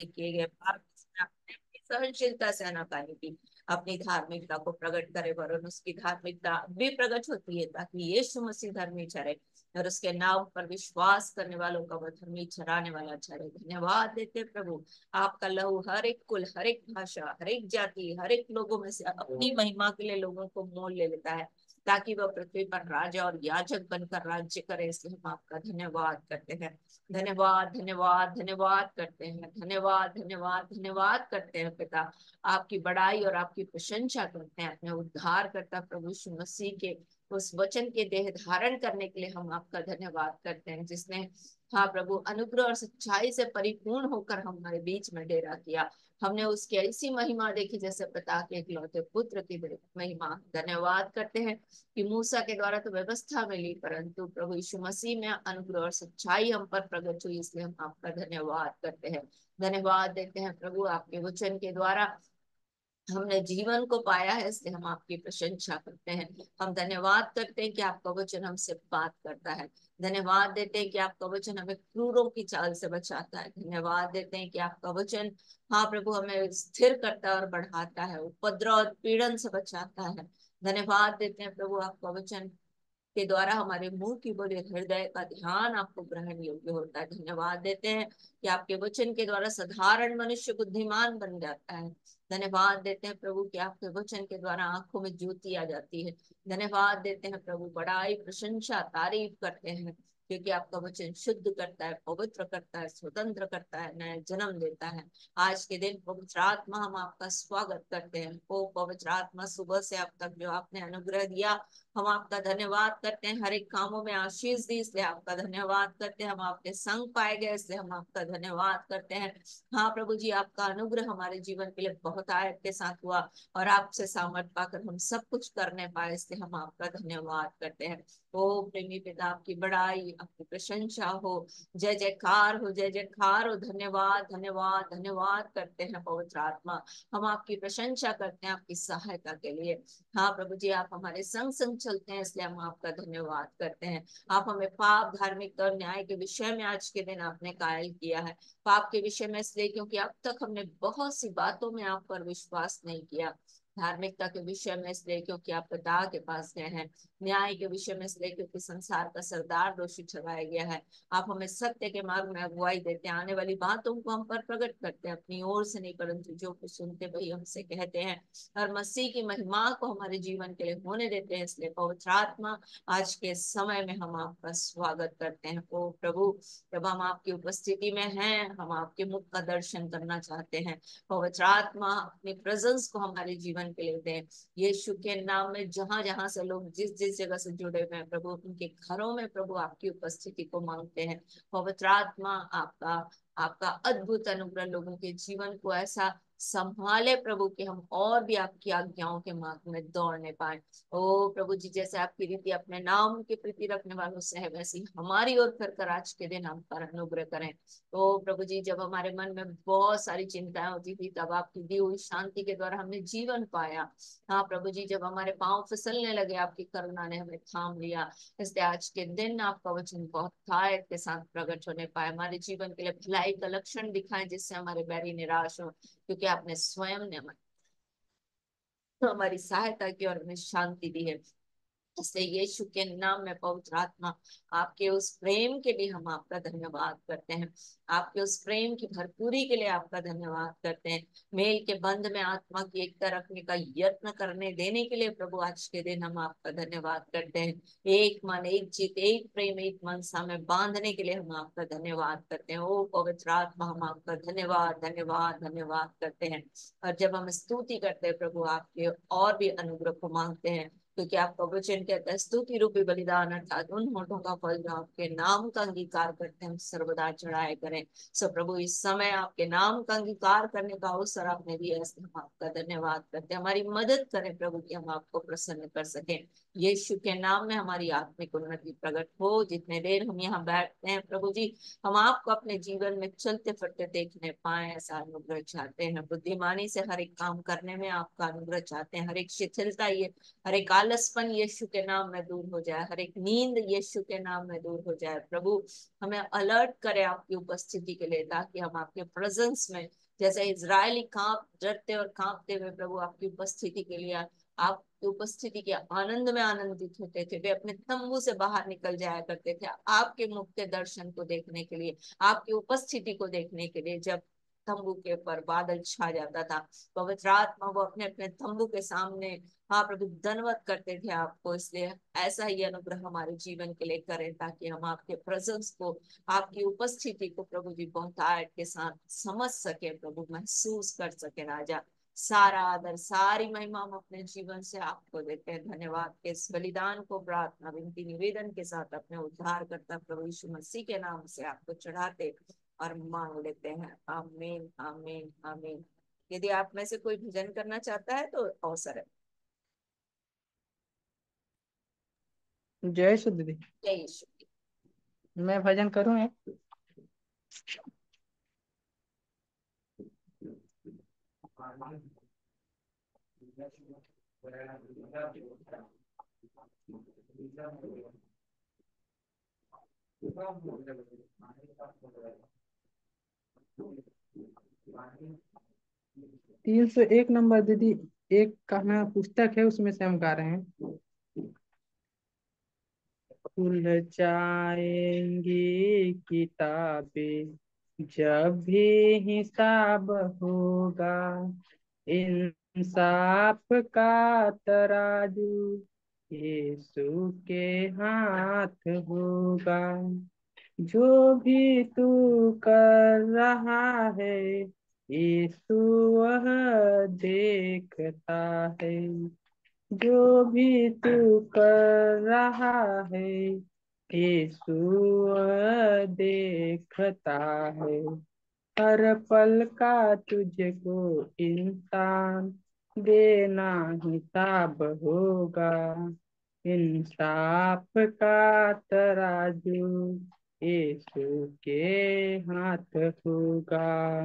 किए गए पाप में आपने अपनी सहनशीलता से आनाकानी की, अपनी धार्मिकता को प्रकट करे, वरन उसकी धार्मिकता भी प्रकट होती है ताकि यीशु मसीह धर्मी ठहरे और उसके नाम पर विश्वास करने वालों का वह धर्मी ठहराने वाला ठहरे। धन्यवाद देते प्रभु, आपका लहू हर एक कुल, हर एक भाषा, हर एक जाति, हर एक लोगों में से अपनी महिमा के लिए लोगों को मोल ले लेता है ताकि वह पृथ्वी पर राजा और याजक बनकर राज्य करे। इसलिए हम आपका धन्यवाद करते हैं, धन्यवाद धन्यवाद धन्यवाद करते हैं, धन्यवाद धन्यवाद धन्यवाद करते हैं पिता। आपकी बड़ाई और आपकी प्रशंसा करते हैं अपने उद्धारकर्ता प्रभु यीशु मसीह के उस वचन के देह धारण करने के लिए हम आपका धन्यवाद करते हैं, जिसने हाँ प्रभु अनुग्रह और सच्चाई से परिपूर्ण होकर हमारे बीच में डेरा किया। हमने उसकी ऐसी महिमा देखी जैसे पिता के इकलौते पुत्र की महिमा। धन्यवाद करते हैं कि मूसा के द्वारा तो व्यवस्था मिली, परंतु प्रभु यीशु मसीह में अनुग्रह और सच्चाई हम पर प्रकट हुई, इसलिए हम आपका धन्यवाद करते हैं। धन्यवाद देते हैं प्रभु, आपके वचन के द्वारा हमने जीवन को पाया है, इसलिए हम आपकी प्रशंसा करते हैं। हम धन्यवाद करते हैं कि आपका वचन हमसे बात करता है। धन्यवाद देते हैं कि आपका वचन हमें क्रूरों की चाल से बचाता है। धन्यवाद देते हैं कि आपका वचन हाँ प्रभु हमें स्थिर करता है और बढ़ाता है, उपद्रव और पीड़न से बचाता है। धन्यवाद देते हैं प्रभु, आपका वचन के द्वारा हमारे मुंह की बोले हृदय का ध्यान आपको ग्रहण योग्य होता है। धन्यवाद देते हैं कि आपके वचन के द्वारा साधारण मनुष्य बुद्धिमान बन जाता है। धन्यवाद देते हैं प्रभु कि आपके वचन के द्वारा आंखों में ज्योति आ जाती है। धन्यवाद देते हैं प्रभु, बड़ाई प्रशंसा तारीफ करते हैं क्योंकि आपका वचन शुद्ध करता है, पवित्र करता है, स्वतंत्र करता है, नया जन्म देता है। आज के दिन पवित्र आत्मा हम आपका स्वागत करते हैं। ओ पवित्र आत्मा, सुबह से अब तक जो आपने अनुग्रह दिया हम आपका धन्यवाद करते हैं। हर एक कामों में आशीष दी इसलिए आपका धन्यवाद करते हैं। हम आपके संग पाए गए इसलिए हम आपका धन्यवाद करते हैं। हाँ प्रभु जी, आपका अनुग्रह हमारे जीवन के लिए बहुत आयत के साथ हुआ और आपसे सामर्थ पाकर हम सब कुछ करने पाए, इसलिए हम आपका धन्यवाद करते हैं। ओ प्रेमी पिता, आपकी बड़ाई आपकी प्रशंसा हो, जय जयकार हो, जय जयकार हो। धन्यवाद धन्यवाद धन्यवाद करते हैं पवित्र आत्मा, हम आपकी प्रशंसा करते हैं आपकी सहायता के लिए। हाँ प्रभु जी, आप हमारे संग संग चलते हैं इसलिए हम आपका धन्यवाद करते हैं। आप हमें पाप धार्मिकता और न्याय के विषय में आज के दिन आपने कायल किया है। पाप के विषय में इसलिए क्योंकि अब तक हमने बहुत सी बातों में आप पर विश्वास नहीं किया। धार्मिकता के विषय में इसलिए क्योंकि आप पिता के पास गए हैं। न्याय के विषय में इसलिए क्योंकि संसार का सरदार दोषी ठहराया गया है। आप हमें सत्य के मार्ग में अगुवाई देते हैं, आने वाली बातों को हम पर प्रकट करते हैं अपनी ओर से नहीं, परंतु जो कुछ सुनते वही हमसे कहते हैं और मसीह की महिमा को हमारे जीवन के लिए होने देते हैं। इसलिए पवित्र आत्मा, आज के समय में हम आपका स्वागत करते हैं। ओ प्रभु, जब हम आपकी उपस्थिति में हैं हम आपके मुख का दर्शन करना चाहते हैं। पवित्र आत्मा, अपनी प्रेजेंस को हमारे जीवन के लिए दें। यीशु के नाम में जहां जहां से लोग जिस जिस जगह से जुड़े हुए हैं प्रभु, उनके घरों में प्रभु आपकी उपस्थिति को मांगते हैं। पवित्र आत्मा, आपका आपका अद्भुत अनुग्रह लोगों के जीवन को ऐसा संभाले प्रभु कि हम और भी आपकी आज्ञाओं के मार्ग में दौड़ने पाए। ओ प्रभु जी, जैसे आपकी रीति अपने नाम के प्रति रखने वालों से है, वैसी हमारी ओर फिर कर आज के दिन हम पर अनुग्रह करें। तो प्रभु जी, जब हमारे मन में बहुत सारी चिंताएं होती थी तब आपकी दी हुई शांति के द्वारा हमने जीवन पाया। हाँ प्रभु जी, जब हमारे पांव फिसलने लगे आपकी करुणा ने हमें थाम लिया। इसलिए आज के दिन आपका वचन बहुत ताकत के साथ प्रकट होने पाए, हमारे जीवन के लिए भलाई का लक्षण दिखाए जिससे हमारे बैरी निराश हो, क्योंकि आपने स्वयं ने हमारी सहायता की और हमें शांति दी है। इसलिए यीशु के नाम में पवित्र आत्मा, आपके उस प्रेम के लिए हम आपका धन्यवाद करते हैं। आपके उस प्रेम की भरपूरी के लिए आपका धन्यवाद करते हैं। मेल के बंध में आत्मा की एकता रखने का यत्न करने देने के लिए प्रभु आज के दिन हम आपका धन्यवाद करते हैं। एक मन, एक जीत, एक प्रेम, एक मनसा में बांधने के लिए हम आपका धन्यवाद करते हैं। ओ पवित्र आत्मा, हम आपका धन्यवाद धन्यवाद धन्यवाद करते हैं। और जब हम स्तुति करते हैं प्रभु, आपके और भी अनुग्रह को मांगते हैं, क्योंकि आपका वचन कहता है स्तुति रूपी बलिदान अर्थात उन होठों का फल जो आपके नाम का अंगीकार करते हैं हम सर्वदा चढ़ाए करें। सो प्रभु, इस समय आपके नाम का अंगीकार करने का अवसर आपने दिया, इसलिए हम आपका धन्यवाद करते हैं। हमारी मदद करें प्रभु कि हम आपको प्रसन्न कर सकें। यीशु के नाम में हमारी आत्मिक उन्नति प्रकट हो। जितने देर हम यहाँ बैठते हैं प्रभु जी, हम आपको अपने जीवन में चलते फिरते देखने पाए, ऐसा अनुग्रह चाहते हैं। बुद्धिमानी से हर एक काम करने में आपका अनुग्रह चाहते हैं। हर एक शिथिलता, ये हर एक आलसपन यीशु के नाम में दूर हो जाए, हर एक नींद यीशु के नाम में दूर हो जाए। प्रभु हमें अलर्ट करे आपकी उपस्थिति के लिए, ताकि हम आपके प्रेजेंस में, जैसे इजरायली कांप डरते और कांपते हुए प्रभु आपकी उपस्थिति के लिए, आपकी उपस्थिति के आनंद में आनंदित होते थे, वे अपने तंबू से बाहर निकल जाया करते थे आपके मुख के दर्शन को देखने के लिए, आपकी उपस्थिति को देखने के लिए। जब तंबू के ऊपर बादल छा जाता था, पवित्र आत्मा वो अपने अपने तंबू के सामने, हाँ प्रभु, धन्यवाद करते थे आपको। इसलिए ऐसा ही अनुग्रह हमारे जीवन के लिए करें, ताकि हम आपके प्रेजेंस को, आपकी उपस्थिति को प्रभु जी बहुतायत के साथ समझ सके, प्रभु महसूस कर सके। राजा, सारा आदर सारी महिमा हम अपने जीवन से आपको देते हैं। धन्यवाद के इस बलिदान को प्रार्थना विनती निवेदन के साथ अपने उद्धार करता प्रभु यीशु मसीह के नाम से आपको चढ़ाते और मांग लेते हैं। आमीन, आमीन, आमीन। यदि आप में से कोई भजन करना चाहता है तो अवसर है। जय श्री दीदी। जय यीशु। मैं भजन करूं एक? 301 नंबर दीदी, एक का ना पुस्तक है, उसमें से हम गा रहे हैं। खुल जाएंगी किताबें जब भी हिसाब होगा, इंसाफ का तराजू यीशु के हाथ होगा। जो भी तू कर रहा है यीशु वह देखता है। जो भी तू कर रहा है यीशु वह देखता है। हर पल का तुझको इंसान देना हिसाब होगा, इंसाफ का तराजू यीशु के हाथ होगा।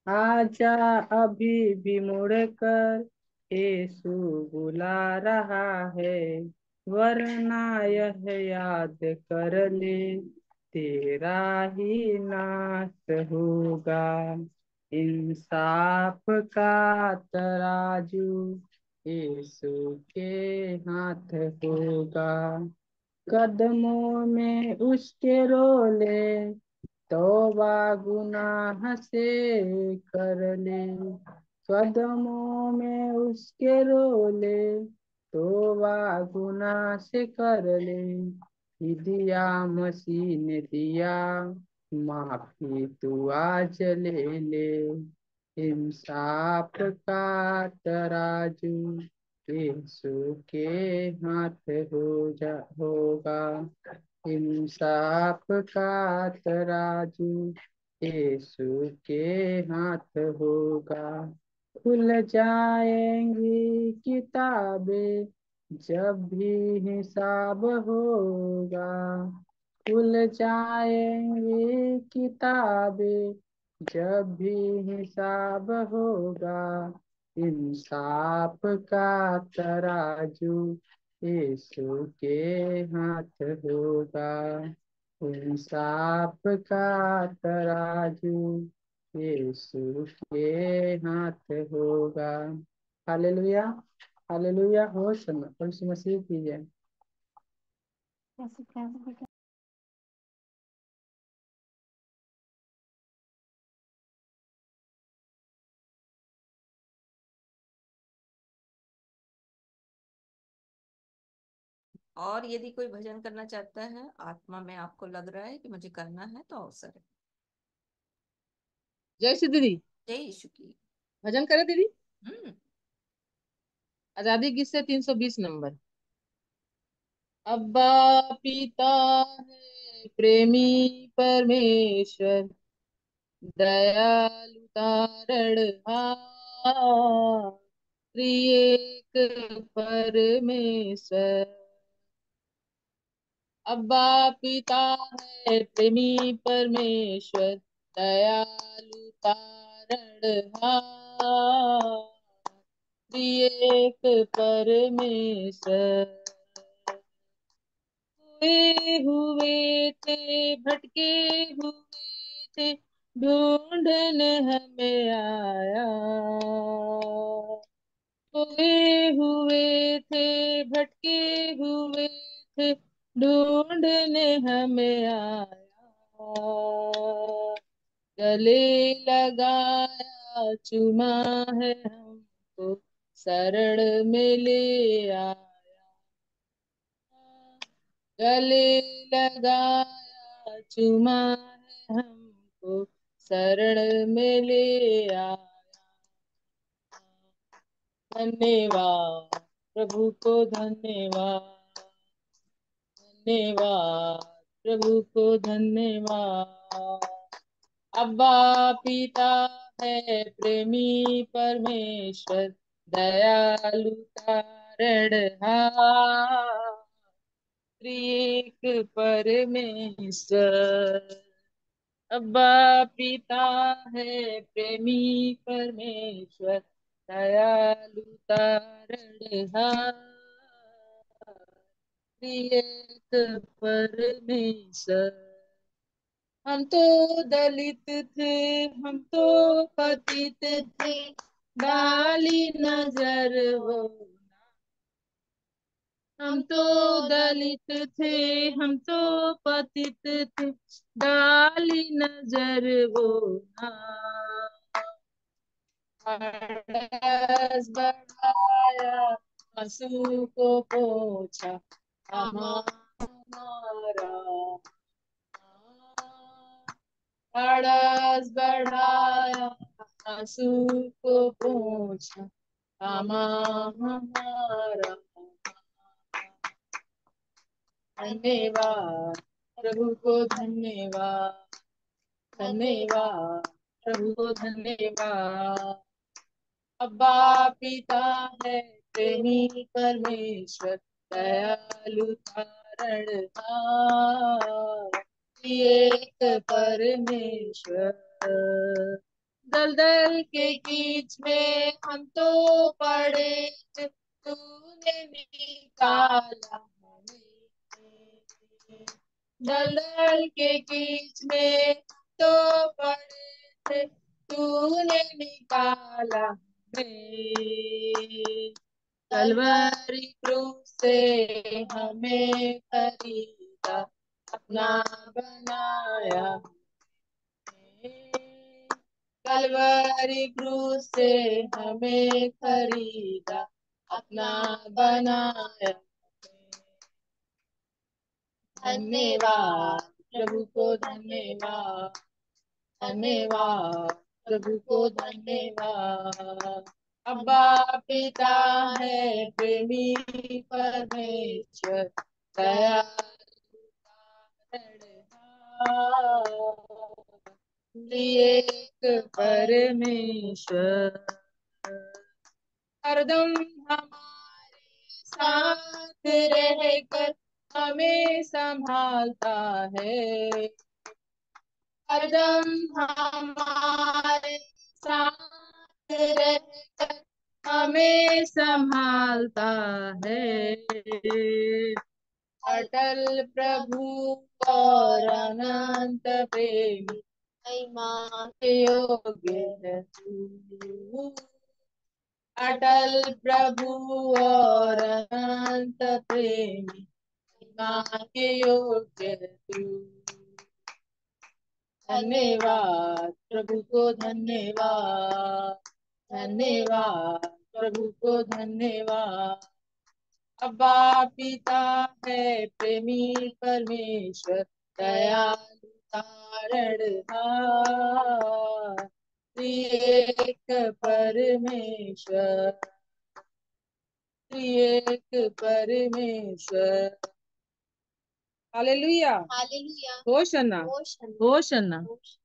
आजा अभी भी मुड़कर यीशु बुला रहा है, वरना यह याद कर ले तेरा ही नाश होगा। इंसाफ का तराजू यीशु के हाथ होगा। कदमों में उसके रोले तौबा गुनाह से कर ले। कदमों में उसके रोले तौबा गुनाह से कर ले। दिया मसीह ने दिया माफी, तू आज ले ले। इंसाफ का तराजू यीशु के हाथ होगा। इंसाफ का तराजू यीशु के हाथ होगा। खुल जाएंगी किताबें जब भी हिसाब होगा, खुल जाएंगी किताबें जब भी हिसाब होगा। इंसाफ का तराजू यीशु के हाथ होगा। इंसाफ का तराजू यीशु के हाथ होगा। Hallelujah, hallelujah. हो समय पर मसीह की जय। और यदि कोई भजन करना चाहता है, आत्मा में आपको लग रहा है कि मुझे करना है, तो अवसर है। जय श्री दीदी। जय यीशु की। भजन करे दीदी। हम्म। आजादी गीत से 320 नंबर। अब्बा पिता है प्रेमी परमेश्वर, दयालु तारणहार, त्रिएक परमेश्वर। अब्बा पिता है प्रेमी परमेश्वर, दयालु तारणहार, एक परमेश्वर। हुए हुए थे, भटके हुए थे, ढूंढने हमें आया। खोए हुए थे, भटके हुए थे, ढूंढने हमें आया। गले लगाया, चुमा है हमको, शरण में ले आया। गले लगाया, चुमा है हमको, शरण में ले आया। धन्यवाद प्रभु को, धन्यवाद, धन्यवाद प्रभु को, धन्यवाद। अब्बा पिता है प्रेमी परमेश्वर, दयालु तारणहार, त्रिएक परमेश्वर। अब्बा पिता है प्रेमी परमेश्वर, दयालु तारणहार, त्रिएक परमेश्वर। हम तो दलित थे, हम तो पतित थे, डाली नजर वो। हम तो दलित थे, हम तो पतित थे, डाली नजर वो ना। आड़स बढ़ाया, आंसू को पोंछा, हमारा। आड़स बढ़ाया, आंसू को पोंछा, हमारा। धन्यवाद प्रभु को, धन्यवाद, धन्यवाद प्रभु को, धन्यवाद। अब्बा पिता है प्रेमी परमेश्वर, दयालु तारणहार, एक परमेश्वर। दलदल के बीच में हम तो पड़े थे, तूने निकाला हमें। दलदल के बीच में तो पड़े थे, तूने निकाला हमें। कलवरी क्रूस से हमें खरीदा, अपना बनाया हमें। कलवरी क्रूस से हमें खरीदा, अपना बनाया हमें। धन्यवाद प्रभु को, धन्यवाद, धन्यवाद प्रभु को, धन्यवाद। अब्बा पिता है प्रेमी परमेश्वर, दयालु तारणहार, एक परमेश्वर। हरदम हमारे साथ रहकर हमें संभालता है। हरदम हमारे साथ रहकर हमें संभालता है। अटल प्रभु और अनंत प्रेमी, महिमा के योग्य है तू। अटल प्रभु और अनंत प्रेमी, महिमा के योग्य है तू। धन्यवाद प्रभु को, धन्यवाद, धन्यवाद प्रभु को, धन्यवाद। अब्बा पिता है प्रेमी परमेश्वर, दयालु तारणहार, त्रिएक परमेश्वर, त्रिएक परमेश्वर। हालेलुया, हालेलुया, होशन्ना, होशन्ना, होशन्ना। होशन्ना।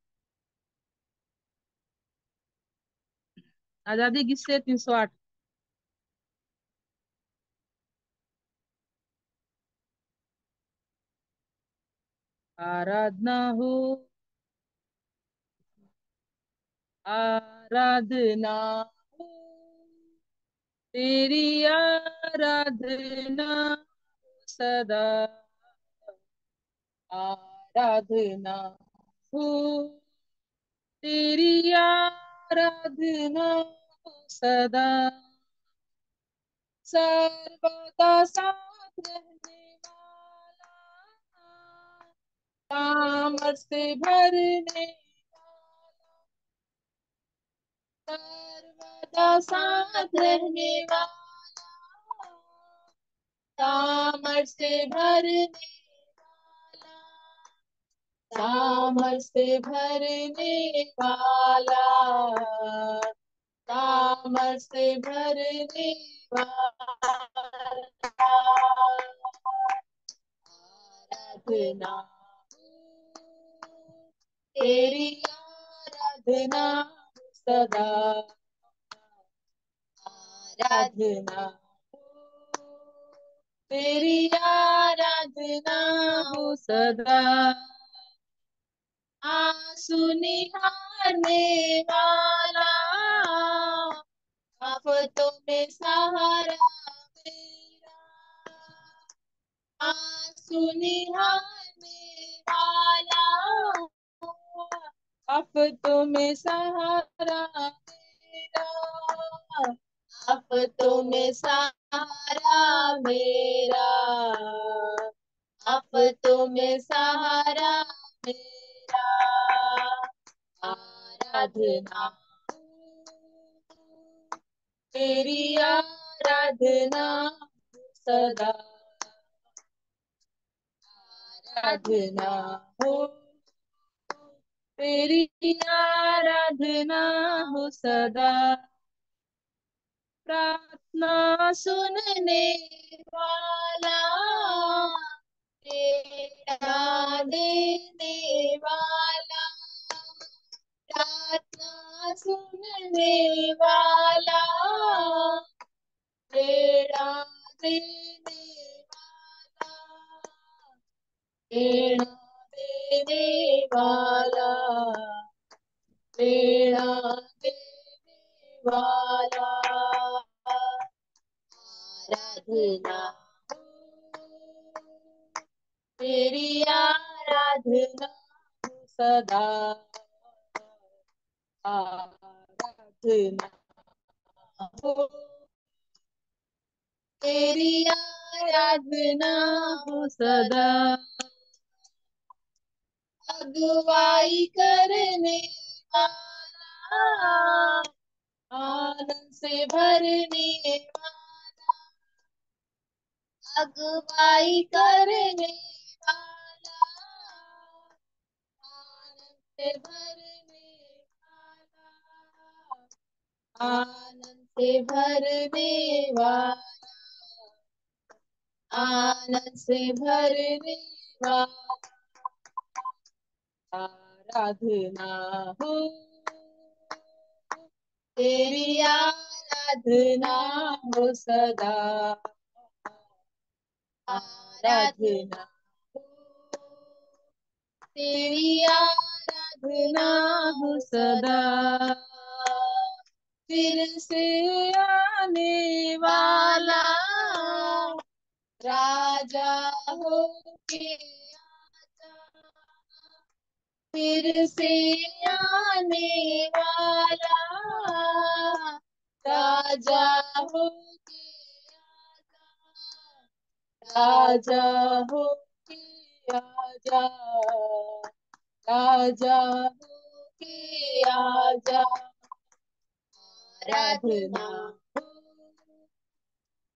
आजादी गीत से 308। आराधना हो, आराधना हो, तेरी आराधना सदा, आराधना हो, तेरी आराधना हो सदा, सर्वदा साथ रहने वाला, सामर्थ से भरने वाला, सर्वदा साथ रहने वाला, सामर्थ से भरने वाला, सामर्थ से भरने वाला, सामर्थ से भरने वाला, आराधना तेरी, आराधना सदा, आराधना तेरी, आराधना हो सदा, आंसू निहारने वाला, आफतों में सहारा मेरा, आंसू निहारने वाला, आफतों में सहारा मेरा, आफतों में सहारा मेरा, आफतों में सहारा मेरा, आराधना तेरी, आराधना सदा, आराधना हो, तेरी आराधना हो सदा, प्रार्थना सुनने वाला, प्रेरणा देने वाला, प्रार्थना सुनने वाला, प्रेरणा देने वाला, प्रेरणा देने वाला, प्रेरणा देने वाला, आराधना तेरी, आराधना सदा, आराधना हो, तेरी आराधना हो सदा, अगुवाई करने वाला, आनंद से भरने वाला, अगुवाई करने वाला, आनंद से भरने वाला, आनंद से भरने वाला, आनंद से भरने वाला, आराधना हो, तेरी आराधना हो सदा, आराधना हो, तेरी आराधना हो सदा, फिर से आने वाला राजा हो के आजा, फिर से आने वाला राजा हो के आजा, राजा हो के आजा, राजा हो के आजा, आराधना हो,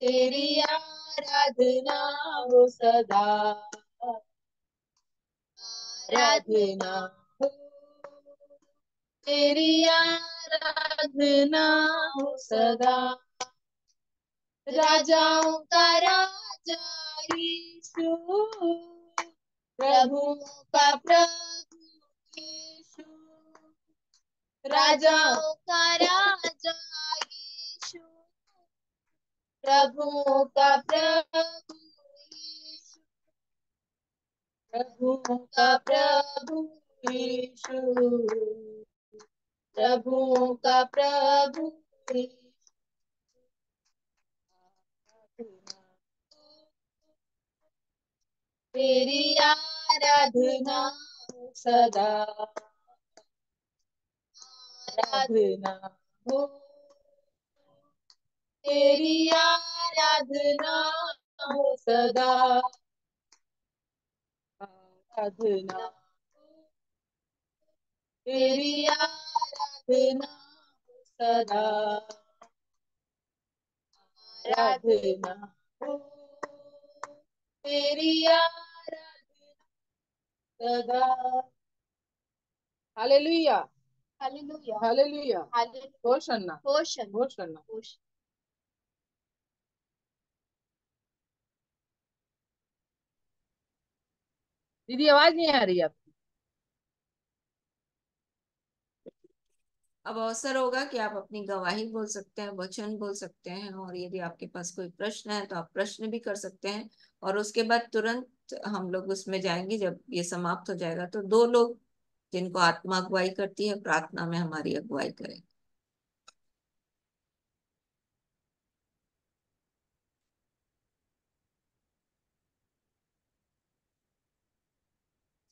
तेरी आराधना हो सदा, आराधना हो, तेरी आराधना हो सदा, राजाओं का राजा यीशु, प्रभुओं का प्रभु यीशु, राजाओं का राजा यीशु, प्रभुओं का प्रभु यीशु, प्रभुओं का प्रभु यीशु, प्रभुओं का प्रभु यीशु, तेरी आराधना हो सदा, आराधना हो, तेरी आराधना हो सदा, आराधना हो, तेरी आराधना हो सदा, आराधना हो, तेरी आराधना सदा। हालेलुया, हालेलुया, हालेलुया, होशन्ना, होशन्ना, होशन्ना। दीदी आवाज नहीं आ रही आपकी। अब अवसर होगा कि आप अपनी गवाही बोल सकते हैं, वचन बोल सकते हैं, और यदि आपके पास कोई प्रश्न है तो आप प्रश्न भी कर सकते हैं। और उसके बाद तुरंत हम लोग उसमें जाएंगे, जब ये समाप्त हो जाएगा तो दो लोग जिनको आत्मा अगुवाई करती है प्रार्थना में हमारी अगुवाई करें।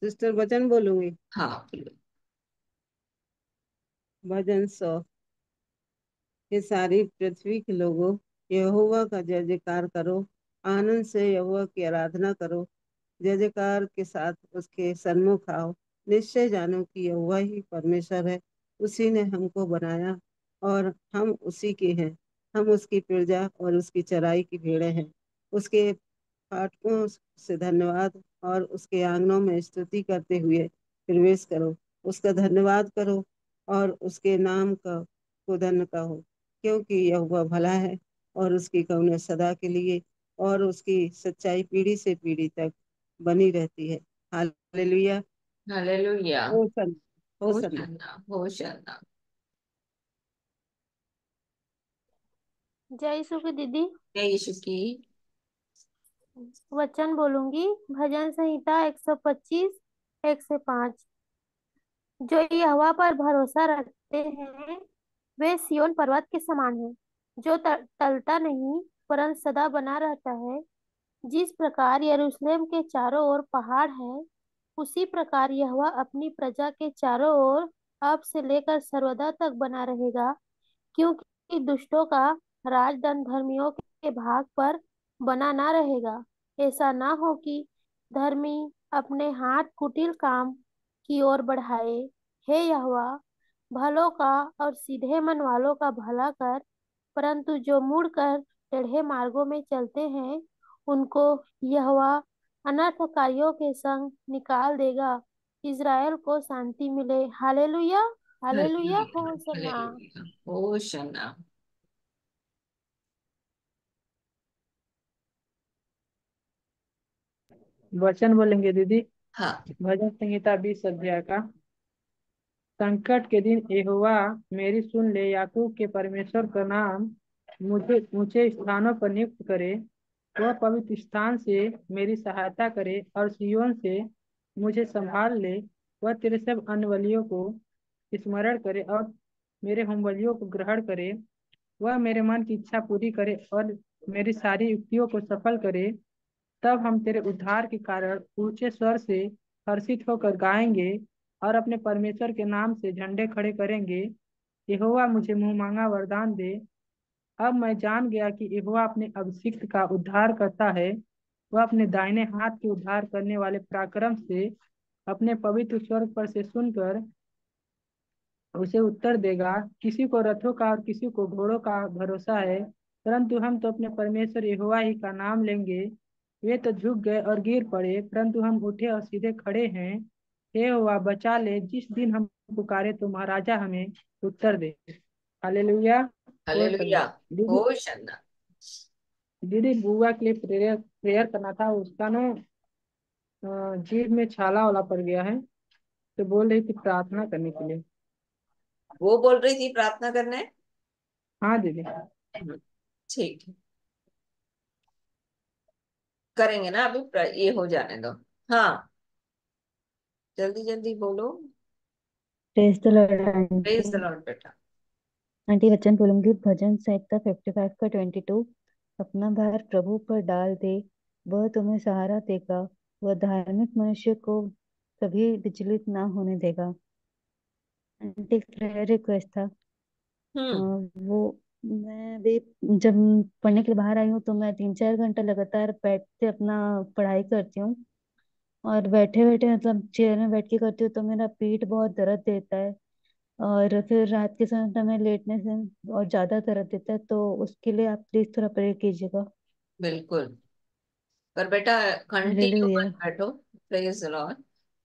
सिस्टर वचन बोलूंगी। हाँ बोलो। भजन 100। ये सारी पृथ्वी के लोगों, यहोवा का जय जयकार करो, आनंद से यहोवा की आराधना करो, जय जयकार के साथ उसके सन्मुख आओ। निश्चय जानो कि यहोवा ही परमेश्वर है, उसी ने हमको बनाया और हम उसी के हैं। हम उसकी प्रजा और उसकी चराई की भेड़ें हैं। उसके फाटकों से धन्यवाद और उसके आंगनों में स्तुति करते हुए प्रवेश करो। उसका धन्यवाद करो और उसके नाम का को धन्य कहो, क्योंकि यहोवा भला है और उसकी करुणा सदा के लिए और उसकी सच्चाई पीढ़ी से पीढ़ी तक बनी रहती है। हालेलुया, हालेलुया। होसन्ना, होसन्ना। होशन्ना होशन्ना। जय यीशु की दीदी जय यीशु की। वचन बोलूंगी। भजन संहिता 125 1 से 5। जो यहोवा पर भरोसा रखते हैं वे सिय्योन पर्वत के समान हैं, जो टलता नहीं परंतु सदा बना रहता है। जिस प्रकार यरूशलेम के चारों ओर पहाड़ है, उसी प्रकार यहोवा अपनी प्रजा के चारों ओर अब से लेकर सर्वदा तक बना रहेगा, क्योंकि दुष्टों का राजदंड धर्मियों के भाग पर बना ना रहेगा। ऐसा ना हो कि धर्मी अपने हाथ कुटिल काम की ओर बढ़ाए। हे यहोवा, भलों का और सीधे मन वालों का भला कर, परंतु जो मुड़कर टेढ़े मार्गों में चलते हैं उनको यहोवा अनर्थकारियों के संग निकाल देगा। इज़राइल को शांति मिले। हालेलुया, हालेलुया, हालेलुया होसन्ना। हालेलुया होशन्ना। वचन बोलेंगे दीदी। हाँ। भजन संहिता 20 अध्याय का। संकट के दिन यहोवा मेरी सुन ले, याकूब के परमेश्वर का नाम मुझे ऊंचे स्थानों पर नियुक्त करे। वह पवित्र स्थान से मेरी सहायता करे और सिय्योन से मुझे संभाल ले। वह तेरे सब अन्नबलियों को स्मरण करे और मेरे होमबलियों को ग्रहण करे। वह मेरे मन की इच्छा पूरी करे और मेरी सारी युक्तियों को सफल करे। तब हम तेरे उद्धार के कारण ऊंचे स्वर से हर्षित होकर गाएंगे और अपने परमेश्वर के नाम से झंडे खड़े करेंगे। यहोवा मुझे मुंह मांगा वरदान दे। अब मैं जान गया कि यहोवा अपने अभिषिक्त का उद्धार करता है। वह अपने दाहिने हाथ के उद्धार करने वाले पराक्रम से अपने पवित्र स्वर्ग पर से सुनकर उसे उत्तर देगा। किसी को रथों का और किसी को घोड़ों का भरोसा है, परंतु हम तो अपने परमेश्वर यहोवा ही का नाम लेंगे। वे तो झुक गए और गिर पड़े, परंतु हम उठे और सीधे खड़े हैं। हे यहोवा, बचा ले, जिस दिन हम पुकारे तो महाराजा हमें उत्तर दे। हालेलुया, हालेलुया होसन्ना। दीदी, होशन्ना। दीदी बुआ के लिए प्रेयर प्रेयर करना था। उसका ना जीभ में छाला वाला पड़ गया है, तो बोल रही थी प्रार्थना करने के लिए। वो बोल रही थी प्रार्थना करने। हाँ दीदी। ठीक है, करेंगे ना अभी ये हो जाने दो। हाँ, जल्दी जल्दी बोलो। Praise the Lord praise the aunty. Lord बेटा। आंटी वचन बोलूंगी। भजन संहिता 55 का 22। अपना भार प्रभु पर डाल दे, वह तुम्हें सहारा देगा। वह धार्मिक मनुष्य को कभी विचलित ना होने देगा। आंटी प्रेयर रिक्वेस्ट था। वो मैं भी जब पढ़ने के लिए बाहर आई हूँ तो मैं 3-4 घंटा लगातार बैठ के अपना पढ़ाई करती हूँ। और बैठे बैठे मतलब चेयर में बैठ के करती हूँ तो मेरा पीठ बहुत दर्द देता है। और फिर रात के समय में लेटने से और ज्यादा दर्द देता है, तो उसके लिए आप प्लीज थोड़ा प्रे कीजिएगा। बिल्कुल। पर बेटा कंटिन्यू हालेलुया। मत बैठो। Praise Lord.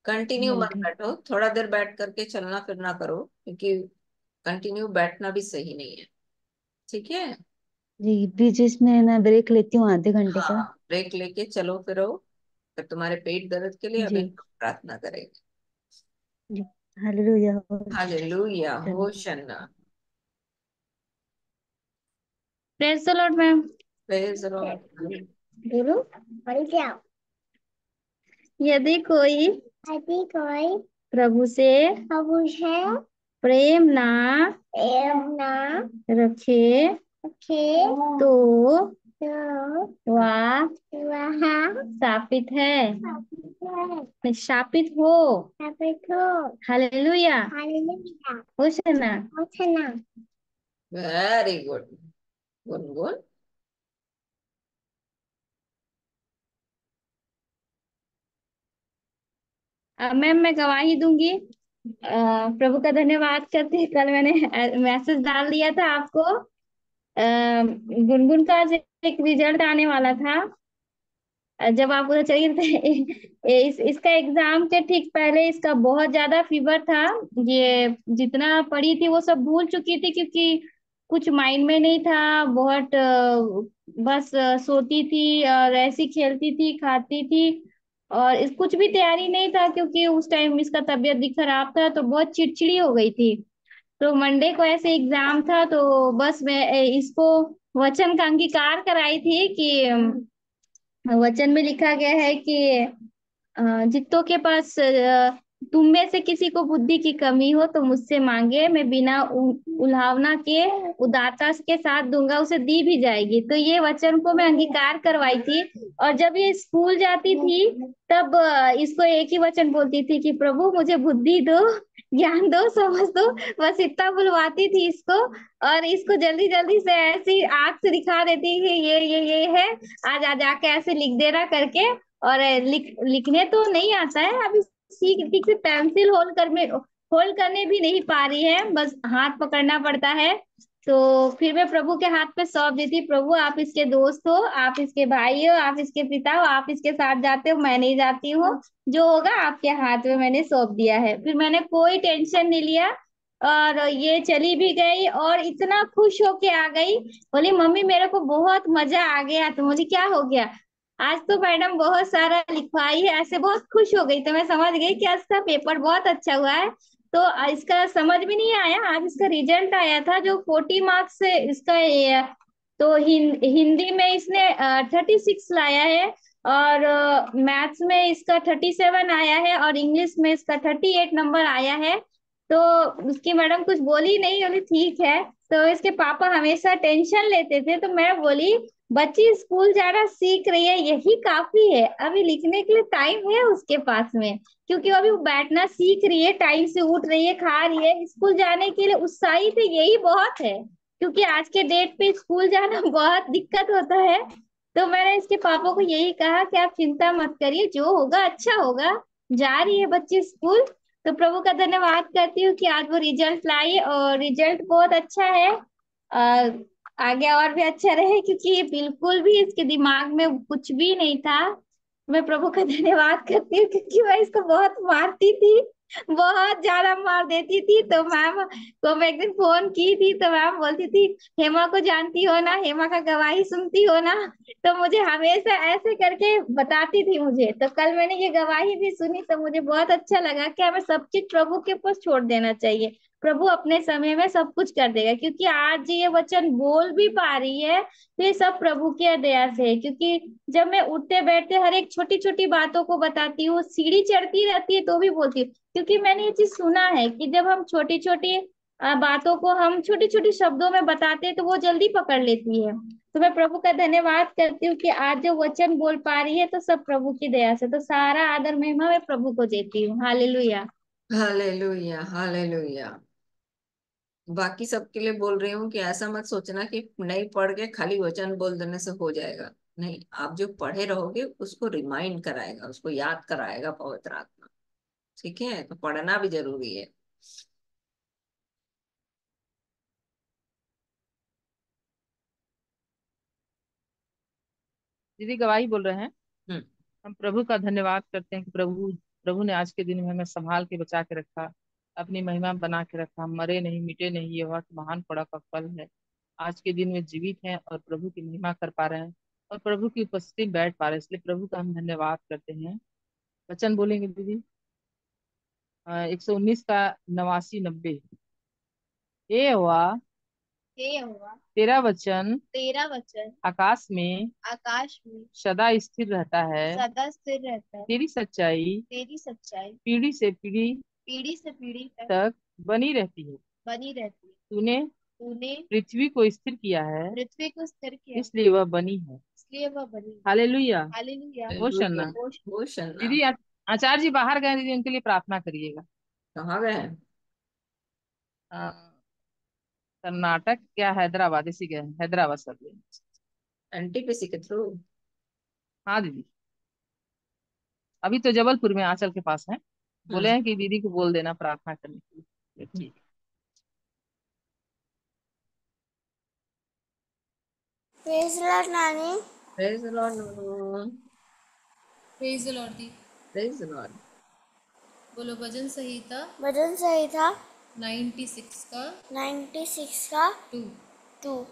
कंटिन्यू हाँ मत जी। बैठो, थोड़ा देर बैठ करके चलना फिरना करो, क्योंकि कंटिन्यू बैठना भी सही नहीं है। ठीक है। जी, बीच बीच में मैं ब्रेक लेती हूँ आधे घंटे हाँ, का। ब्रेक लेके चलो फिरो। फिर तुम्हारे पेट दर्द के लिए अभी जी। हम लोग प्रार्थना करेंगे। जी। हालेलुया। हालेलुया, धन्यवाद। होशन्ना। Praise the lord ma'am. Praise lord. बोलो। पढ़ जाओ। यदि कोई प्रभु से प्रेम ना रखे तो वह शापित है, शापित हो। हालेलुया। होशन्ना। Very good. गुनगुन। मैम मैं गवाही दूंगी। प्रभु का धन्यवाद करते हैं, कल मैंने मैसेज डाल दिया था आपको। गुनगुन का आज एक रिजल्ट आने वाला था। जब आप उधर चलिए थे इसका एग्जाम के ठीक पहले इसका बहुत ज्यादा फीवर था। ये जितना पढ़ी थी वो सब भूल चुकी थी, क्योंकि कुछ माइंड में नहीं था। बहुत बस सोती थी और ऐसी खेलती थी, खाती थी। और इस कुछ भी तैयारी नहीं था, क्योंकि उस टाइम इसका तबीयत भी खराब था, तो बहुत चिड़चिड़ी हो गई थी। तो मंडे को ऐसे एग्जाम था, तो बस मैं इसको वचन का अंगीकार कराई थी कि वचन में लिखा गया है कि जित्तों के पास तुम में से किसी को बुद्धि की कमी हो तो मुझसे मांगे, मैं बिना उलाहना के उदारता के साथ दूंगा, उसे दी भी जाएगी। तो ये वचन को मैं अंगीकार करवाई थी। और जब ये स्कूल जाती थी तब इसको एक ही वचन बोलती थी कि प्रभु मुझे बुद्धि दो, ज्ञान दो, समझ दो। बस इतना बुलवाती थी इसको। और इसको जल्दी जल्दी से ऐसी आंख से दिखा देती कि ये है, आज आ जाके ऐसे लिख देना करके। और लिखने तो नहीं आता है अभी, सीख ठीक से पेंसिल होल्ड करने भी नहीं पा रही है, बस हाथ पकड़ना पड़ता है। तो फिर मैं प्रभु के हाथ पे सौंप देती, प्रभु आप इसके दोस्त हो, आप इसके भाई हो, आप इसके पिता हो, आप इसके साथ जाते हो, मैं नहीं जाती हूँ। जो होगा आपके हाथ में मैंने सौंप दिया है। फिर मैंने कोई टेंशन नहीं लिया। और ये चली भी गई और इतना खुश होके आ गई। बोली मम्मी मेरे को बहुत मजा आ गया। तो बोली क्या हो गया? आज तो मैडम बहुत सारा लिखवाई है, ऐसे बहुत खुश हो गई। तो मैं समझ गई कि आज का पेपर बहुत अच्छा हुआ है। तो इसका समझ भी नहीं आया, आज इसका रिजल्ट आया था जो 40 मार्क्स से इसका तो हिंदी में इसने 36 लाया है। और मैथ्स में इसका 37 आया है, और इंग्लिश में इसका 38 नंबर आया है। तो उसकी मैडम कुछ बोली नहीं, बोली ठीक है। तो इसके पापा हमेशा टेंशन लेते थे, तो मैं बोली बच्ची स्कूल जाना सीख रही है, यही काफी है, अभी लिखने के लिए टाइम है उसके पास में। क्योंकि अभी वो बैठना सीख रही है, टाइम से उठ रही है, खा रही है, स्कूल जाने के लिए उत्साहित है, यही बहुत है। क्योंकि आज के डेट पे स्कूल जाना बहुत दिक्कत होता है। तो मैंने इसके पापा को यही कहा कि आप चिंता मत करिए, जो होगा अच्छा होगा। जा रही है बच्ची स्कूल। तो प्रभु का धन्यवाद करती हूँ कि आज वो रिजल्ट लाई, और रिजल्ट बहुत अच्छा है। आगे और भी अच्छा रहे, क्योंकि ये बिल्कुल भी इसके दिमाग में कुछ भी नहीं था। मैं प्रभु का धन्यवाद करती हूँ, क्योंकि मैं इसको बहुत मारती थी, बहुत ज्यादा मार देती थी। तो मैम को मैं एक दिन फोन की थी, तो मैम बोलती थी हेमा को जानती हो ना, हेमा का गवाही सुनती हो ना। तो मुझे हमेशा ऐसे करके बताती थी मुझे। तो कल मैंने ये गवाही भी सुनी, तो मुझे बहुत अच्छा लगा कि हमें सब चीज प्रभु के ऊपर छोड़ देना चाहिए। प्रभु अपने समय में सब कुछ कर देगा, क्योंकि आज ये वचन बोल भी पा रही है तो ये सब प्रभु की दया से है। क्योंकि जब मैं उठते बैठते हर एक छोटी छोटी बातों को बताती हूँ, सीढ़ी चढ़ती रहती है तो भी बोलती हूँ। क्योंकि मैंने ये चीज सुना है कि जब हम छोटी छोटी बातों को हम छोटी छोटी शब्दों में बताते हैं तो वो जल्दी पकड़ लेती है। तो मैं प्रभु का धन्यवाद करती हूँ कि आज जो वचन बोल पा रही है तो सब प्रभु की दया से। तो सारा आदर महिमा मैं प्रभु को देती हूँ। हालेलुया। हालेलुया हालेलुया। बाकी सबके लिए बोल रही हूँ कि ऐसा मत सोचना कि नहीं पढ़ के खाली वचन बोल देने से हो जाएगा। नहीं, आप जो पढ़े रहोगे उसको रिमाइंड कराएगा, उसको याद कराएगा पवित्र आत्मा। ठीक है, तो पढ़ना भी जरूरी है। दीदी गवाही बोल रहे हैं। हम्म। हम प्रभु का धन्यवाद करते हैं कि प्रभु प्रभु ने आज के दिन में हमें संभाल के बचा के रखा, अपनी महिमा बना के रखा। हम मरे नहीं, मिटे नहीं, ये वह महान पड़ा का फल है। आज के दिन में जीवित हैं और प्रभु की महिमा कर पा रहे हैं और प्रभु की उपस्थिति में बैठ पा रहे हैं, इसलिए प्रभु का हम धन्यवाद करते हैं। वचन बोलेंगे दीदी। 119 का 89 90। ये हुआ हे यहोवा, तेरा वचन तेरा वचन आकाश में आकाश में सदा स्थिर रहता है। सदा स्थिर रहता है। तेरी सच्चाई तेरी सच्चाई पीढ़ी से पीढ़ी पीढ़ी से पीढ़ी तक तक बनी रहती है। बनी रहती है। तूने तूने पृथ्वी को स्थिर किया है, पृथ्वी को स्थिर किया, इसलिए वह बनी है। इसलिए वह बनी है। हालेलुया। हालेलुया। वो हालेलुया। शन्ना वो शन्ना। दीदी, आचार्य जी बाहर गए दीदी, उनके लिए प्रार्थना करिएगा। कहाँ गए हैं? अ, कर्नाटक या हैदराबाद, इसी गए हैं, हैदराबाद सर। एनटीपीसी के थ्रू? हाँ दीदी, अभी तो जबलपुर में आंचल के पास है। बोले हम्म। हैं कि दीदी को बोल देना प्रार्थना करने के लिए। ठीक है। प्रेज लॉर्ड नानी। Praise the Lord. Praise the Lord the. Praise the Lord. बोलो भजन संहिता भजन सही था 96 का 96 का 2। 2।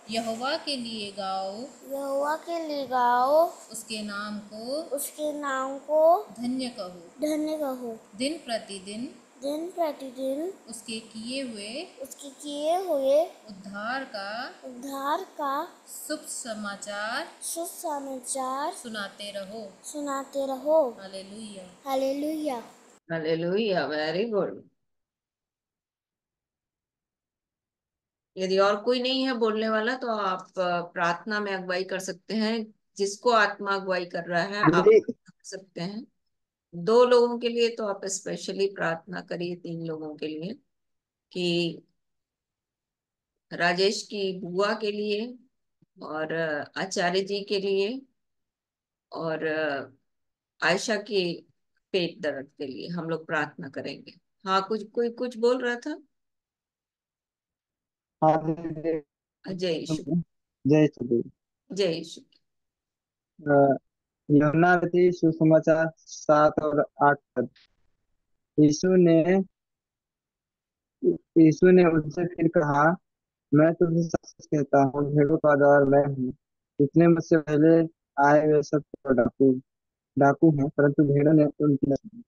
यहोवा के लिए गाओ, यहोवा के लिए गाओ, उसके नाम को उसके नाम को धन्य कहो। धन्य कहो। दिन प्रतिदिन दिन प्रतिदिन उसके किए हुए उसके किए हुए उद्धार का शुभ समाचार शुभ समाचार सुनाते रहो। सुनाते रहो। हालेलुया। हालेलुया। Hallelujah, very good. यदि और कोई नहीं है बोलने वाला तो आप प्रार्थना में अगुवाई कर सकते हैं। जिसको आत्मा अगुवाई कर रहा है आप दीदी कर सकते हैं। 2 लोगों के लिए तो आप स्पेशली प्रार्थना करिए, 3 लोगों के लिए, कि राजेश की बुआ के लिए, और आचार्य जी के लिए, और आयशा की पेट दर्द के लिए हम लोग प्रार्थना करेंगे। हाँ, कुछ कुछ बोल रहा था। हाँ दीदी। जय यीशु। जय श्री देव। जय यीशु। यूहन्ना रची सुसमाचार 7 और 8 पद। यीशु ने यीशु ने उनसे फिर कहा, मैं तुमसे सच सच कहता हूँ, भेड़ों का द्वार मैं हूँ। जितने मुझसे पहले आए वे सब तो डाकू डाकू हैं, परंतु भेड़ों ने उनकी न सुनी।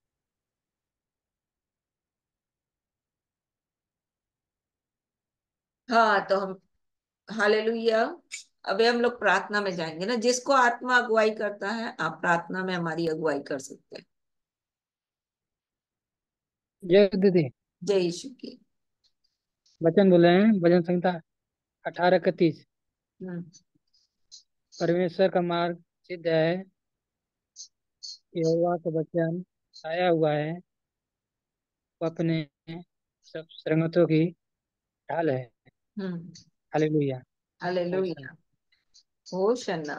हाँ, तो हम हालेलुया। अभी हम लोग प्रार्थना में जाएंगे ना। जिसको आत्मा अगुवाई करता है आप प्रार्थना में हमारी अगुवाई कर सकते हैं। जय दीदी। जय यीशु की। वचन बोले हैं, भजन संहिता 18 का 30। हम्म। परमेश्वर का मार्ग सिद्ध है, यहोवा का वचन आया हुआ है, वो अपने सब श्रमतों की ढाल है। हम्म। हालेलुया। हालेलुया। होशन्ना।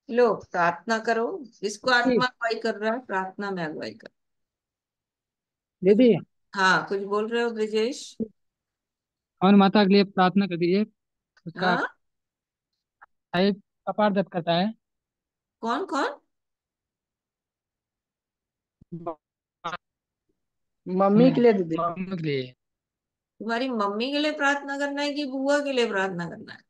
लो प्रार्थना करो। जिसको दीदी आत्मा अगुवाई कर रहा है प्रार्थना में अगुवाई कर। कुछ दीदी, हाँ, कुछ बोल रहे हो ब्रिजेश? और माता के लिए प्रार्थना कर दीजिए। उसका हाँ। टाइप कपार दर्द करता है। कौन कौन? मम्मी के लिए दीदी, मम्मी के लिए। तुम्हारी मम्मी के लिए प्रार्थना करना है कि बुआ के लिए प्रार्थना करना है?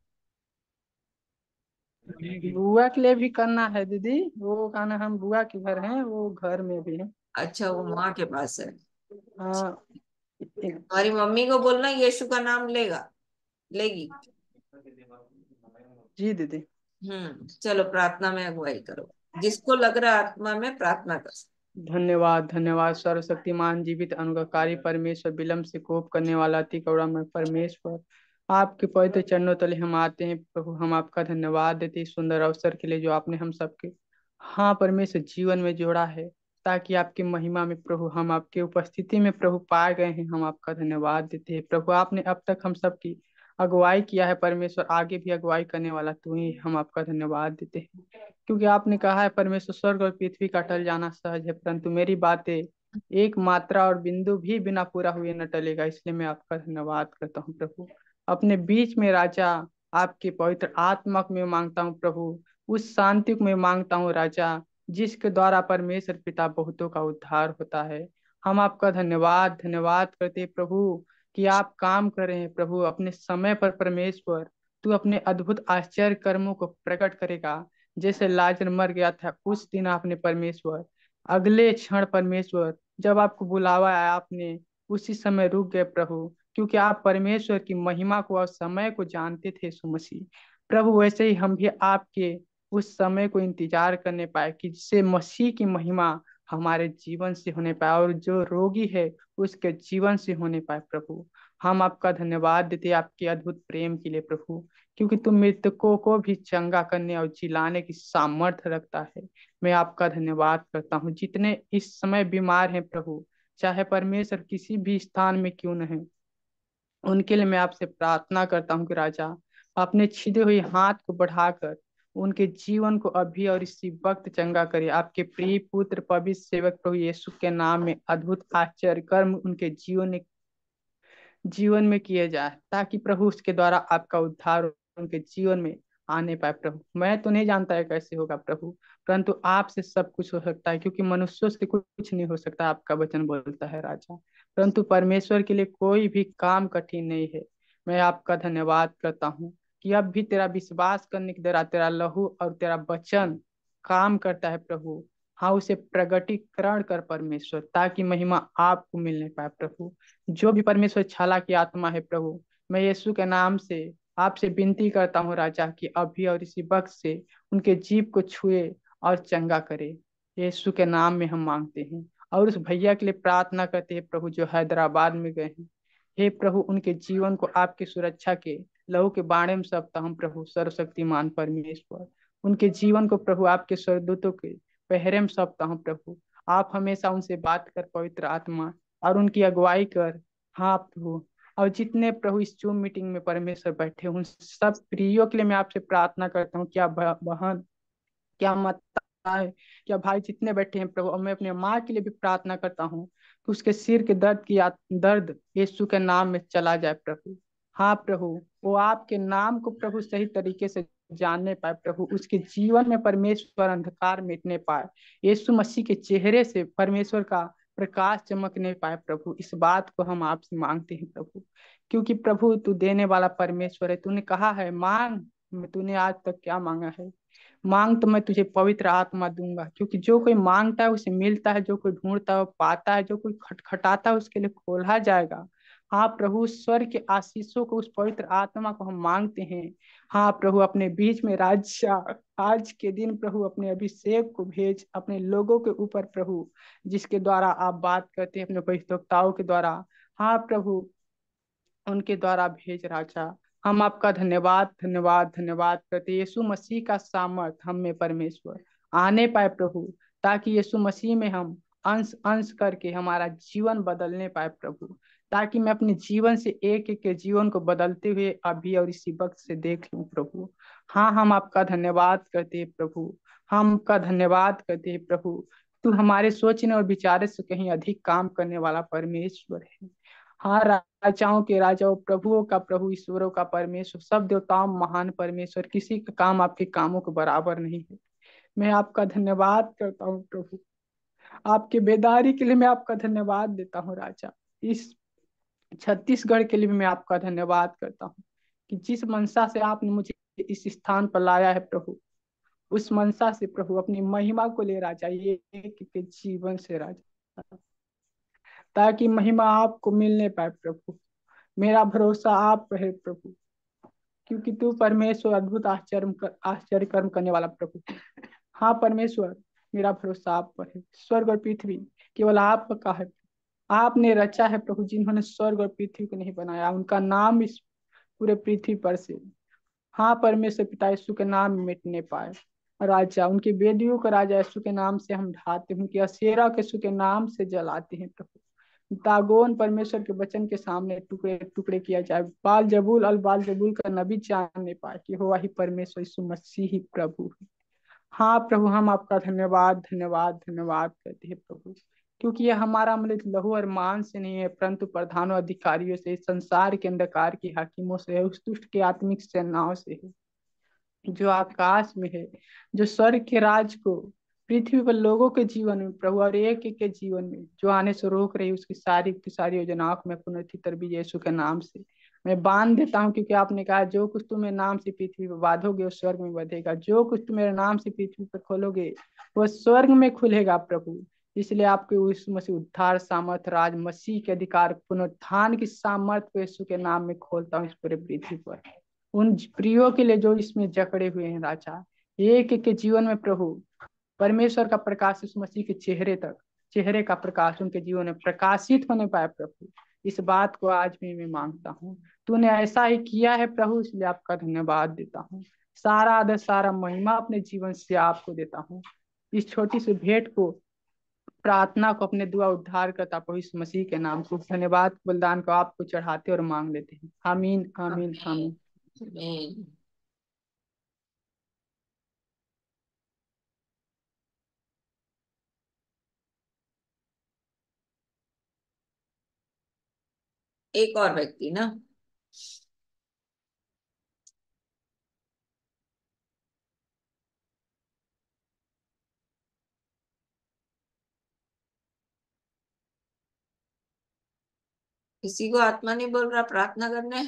बुआ के लिए भी करना है दीदी। वो कहना, हम बुआ के घर हैं, वो घर में भी है। अच्छा, वो माँ के पास है। हाँ। तुम्हारी मम्मी को बोलना यीशु का नाम लेगा, लेगी। जी दीदी। चलो प्रार्थना में अगुवाई करो। जिसको लग रहा है आत्मा में प्रार्थना कर। धन्यवाद धन्यवाद सर्वशक्तिमान जीवित अनुग्रहकारी परमेश्वर, विलंब से कोप करने वाला अति करुणामय परमेश्वर, आपके पवित्र चरणों तले हम आते हैं प्रभु। हम आपका धन्यवाद देते हैं इस सुंदर अवसर के लिए जो आपने हम सबके, हाँ परमेश्वर, जीवन में जोड़ा है, ताकि आपकी महिमा में प्रभु हम आपके उपस्थिति में प्रभु पाए गए हैं। हम आपका धन्यवाद देते हैं प्रभु। आपने अब तक हम सबकी अगुवाई किया है परमेश्वर, आगे भी अगुवाई करने वाला तू ही। हम आपका धन्यवाद देते हैं क्योंकि आपने कहा है परमेश्वर, स्वर्ग और पृथ्वी का टल जाना सहज है, परंतु मेरी बातें एक मात्रा और बिंदु भी बिना पूरा हुए न टलेगा। इसलिए मैं आपका धन्यवाद करता हूँ प्रभु। अपने बीच में राजा, आपके पवित्र आत्मा को मैं मांगता हूँ प्रभु, उस शांति को मैं मांगता हूँ राजा, जिसके द्वारा परमेश्वर पिता बहुतों का उद्धार होता है। हम आपका धन्यवाद धन्यवाद करते हैं प्रभु कि आप काम कर रहे हैं प्रभु अपने समय पर। परमेश्वर, तू अपने अद्भुत आश्चर्य कर्मों को प्रकट करेगा। जैसे लाजर मर गया था उस दिन आपने परमेश्वर, अगले क्षण परमेश्वर जब आपको बुलावा आया आपने उसी समय रुक गए प्रभु, क्योंकि आप परमेश्वर की महिमा को और समय को जानते थे यीशु मसीह। प्रभु वैसे ही हम भी आपके उस समय को इंतजार करने पाए कि जिससे मसीह की महिमा हमारे जीवन से होने पाए और जो रोगी है उसके जीवन से होने पाए प्रभु। हम आपका धन्यवाद देते हैं आपके अद्भुत प्रेम के लिए प्रभु, क्योंकि तुम मृतकों को भी चंगा करने और जिलाने की सामर्थ्य रखता है। मैं आपका धन्यवाद करता हूँ जितने इस समय बीमार हैं प्रभु, चाहे परमेश्वर किसी भी स्थान में क्यों न है, उनके लिए मैं आपसे प्रार्थना करता हूँ कि राजा अपने छिदे हुए हाथ को बढ़ाकर उनके जीवन को अभी और इसी वक्त चंगा करिए। आपके प्रिय पुत्र पवित्र सेवक प्रभु यीशु के नाम में अद्भुत आश्चर्य कर्म उनके जीवन में किए जाए, ताकि प्रभु उसके द्वारा आपका उद्धार उनके जीवन में आने पाए प्रभु। मैं तो नहीं जानता है कैसे होगा प्रभु, परंतु आपसे सब कुछ हो सकता है, क्योंकि मनुष्यों से कुछ नहीं हो सकता, आपका वचन बोलता है राजा। परंतु परमेश्वर के लिए कोई भी काम कठिन नहीं है। मैं आपका धन्यवाद करता हूँ कि अब भी तेरा विश्वास करने के द्वारा तेरा लहू और तेरा वचन काम करता है प्रभु। हाँ, उसे प्रगटीकरण कर परमेश्वर, ताकि महिमा आपको मिलने पाए प्रभु। जो भी परमेश्वर छाला की आत्मा है प्रभु, मैं यीशु के नाम से आपसे विनती करता हूँ राजा कि अभी और इसी वक्त से उनके जीव को छुए और चंगा करे। यीशु के नाम में हम मांगते हैं और उस भैया के लिए प्रार्थना करते हैं प्रभु जो हैदराबाद में गए हैं। हे प्रभु, उनके जीवन को आपकी सुरक्षा के लहू के बाणे में सौंपता हूँ प्रभु सर्वशक्तिमान परमेश्वर। उनके जीवन को प्रभु आपके स्वर्गदूतों के पहरे में सौंपता हूँ प्रभु। आप हमेशा उनसे बात कर पवित्र आत्मा और उनकी अगुवाई कर। हाँ प्रभु, और जितने प्रभु इस जूम मीटिंग में परमेश्वर बैठे उन सब प्रियो के लिए मैं आपसे प्रार्थना करता हूँ। क्या बहन, क्या माता है, क्या भाई जितने बैठे हैं प्रभु, और मैं अपने माँ के लिए भी प्रार्थना करता हूँ कि उसके सिर के दर्द यीशु के नाम में चला जाए प्रभु। हाँ प्रभु, वो आपके नाम को प्रभु सही तरीके से जानने पाए प्रभु, उसके जीवन में परमेश्वर अंधकार मिटने पाए, यीशु मसीह के चेहरे से परमेश्वर का प्रकाश चमकने पाए प्रभु। इस बात को हम आपसे मांगते हैं प्रभु, क्योंकि प्रभु तू देने वाला परमेश्वर है। तूने कहा है मांग, तूने आज तक क्या मांगा है, मांग तो मैं तुझे पवित्र आत्मा दूंगा। क्योंकि जो कोई मांगता है उसे मिलता है, जो कोई ढूंढता है वो पाता है, जो कोई खटखटाता है उसके लिए खोला जाएगा। हाँ प्रभु, स्वर्ग के आशीषों को, उस पवित्र आत्मा को हम मांगते हैं। हाँ प्रभु, अपने बीच में राज्य आज के दिन प्रभु अपने अभिषेक को भेज अपने लोगों के ऊपर प्रभु, जिसके द्वारा आप बात करते हैं अपने भविष्यवक्ताओं के द्वारा। हाँ प्रभु, उनके द्वारा भेज राजा। हम आपका धन्यवाद धन्यवाद धन्यवाद करते हैं। यीशु मसीह का सामर्थ हम में परमेश्वर आने पाए प्रभु, ताकि यीशु मसीह में हम अंश अंश करके हमारा जीवन बदलने पाए प्रभु, ताकि मैं अपने जीवन से एक एक के जीवन को बदलते हुए अभी और इसी वक्त से देख लूं प्रभु। हाँ, हम आपका धन्यवाद करते हैं प्रभु, हम आपका धन्यवाद करते हैं प्रभु। तू हमारे सोचने और विचारे से कहीं अधिक काम करने वाला परमेश्वर है। हाँ, राजाओं के राजाओं, प्रभुओं का प्रभु, ईश्वरों का परमेश्वर, सब देवताओं महान परमेश्वर, किसी का काम आपके कामों के बराबर नहीं है। मैं आपका धन्यवाद करता हूँ प्रभु, आपके बेदारी के लिए मैं आपका धन्यवाद देता हूँ राजा। इस छत्तीसगढ़ के लिए भी मैं आपका धन्यवाद करता हूँ कि जिस मनसा से आपने मुझे इस स्थान पर लाया है प्रभु, उस मनसा से प्रभु अपनी महिमा को ले राजा, ये एक के जीवन से राजा, ताकि महिमा आपको मिलने पाए प्रभु। मेरा भरोसा आप पे है प्रभु, क्योंकि तू परमेश्वर अद्भुत आश्चर्य कर्म करने वाला प्रभु। हाँ परमेश्वर, मेरा भरोसा आप पर है। स्वर्ग और पृथ्वी केवल आपका है। आपने रचा है प्रभु, जिन्होंने स्वर्ग और पृथ्वी को नहीं बनाया, उनका नाम इस पूरे पृथ्वी पर से, हाँ, परमेश्वर पिता यीशु के नाम में मिटने पाए। राजा, उनकी वेदियों को राजा यीशु के नाम से हम ढाते हैं, उनकी असेरा के यीशु के नाम से जलाते हैं प्रभु। दागोन परमेश्वर के वचन के सामने टुकड़े टुकड़े किया जाए, बाल जबूल अल बाल जबूल का नबी जानने पाए कि हो वही परमेश्वर यीशु मसीह ही प्रभु है। हाँ प्रभु, हम आपका धन्यवाद धन्यवाद धन्यवाद करते हैं प्रभु, क्योंकि यह हमारा अमृत लहू और मांस से नहीं है, परंतु प्रधानों अधिकारियों से, संसार के अंधकार की हाकिमों से है, उस दुष्ट की आत्मिक सेनाओं से है जो आकाश में है, जो स्वर्ग के राज को पृथ्वी पर लोगों के जीवन में प्रभु और एक एक के जीवन में जो आने से रोक रही, उसकी सारी की सारी योजनाओं को मैं पुनः भी यीशु के नाम से मैं बांध देता हूँ। क्योंकि आपने कहा जो कुछ तुम मेरे नाम से पृथ्वी पर बांधोगे वो स्वर्ग में बंधेगा, जो कुछ तुम मेरे नाम से पृथ्वी पर खोलोगे वो स्वर्ग में खुलेगा प्रभु। इसलिए आपके उस मसीह उद्धार सामर्थ राज मसीह के अधिकार पुनरुत्थान की सामर्थ को यीशु के नाम में खोलता हूँ इस पूरे पृथ्वी पर, उन प्रियो के लिए जो इसमें जकड़े हुए हैं राजा, एक एक के जीवन में प्रभु परमेश्वर का प्रकाश इस मसीह के चेहरे का प्रकाश उनके जीवन में प्रकाशित होने पाए प्रभु। इस बात को आज भी मैं मांगता हूँ, तूने ऐसा ही किया है प्रभु, इसलिए आपका धन्यवाद देता हूँ। सारा आदर सारा महिमा अपने जीवन से आपको देता हूँ। इस छोटी सी भेंट को, प्रार्थना को, अपने दुआ उद्धार करता प्रभु इस मसीह के नाम से धन्यवाद बलिदान को आपको चढ़ाते और मांग लेते हैं। आमीन आमीन आमीन। आमीन। एक और व्यक्ति ना, किसी को आत्मा नहीं बोल रहा प्रार्थना करने?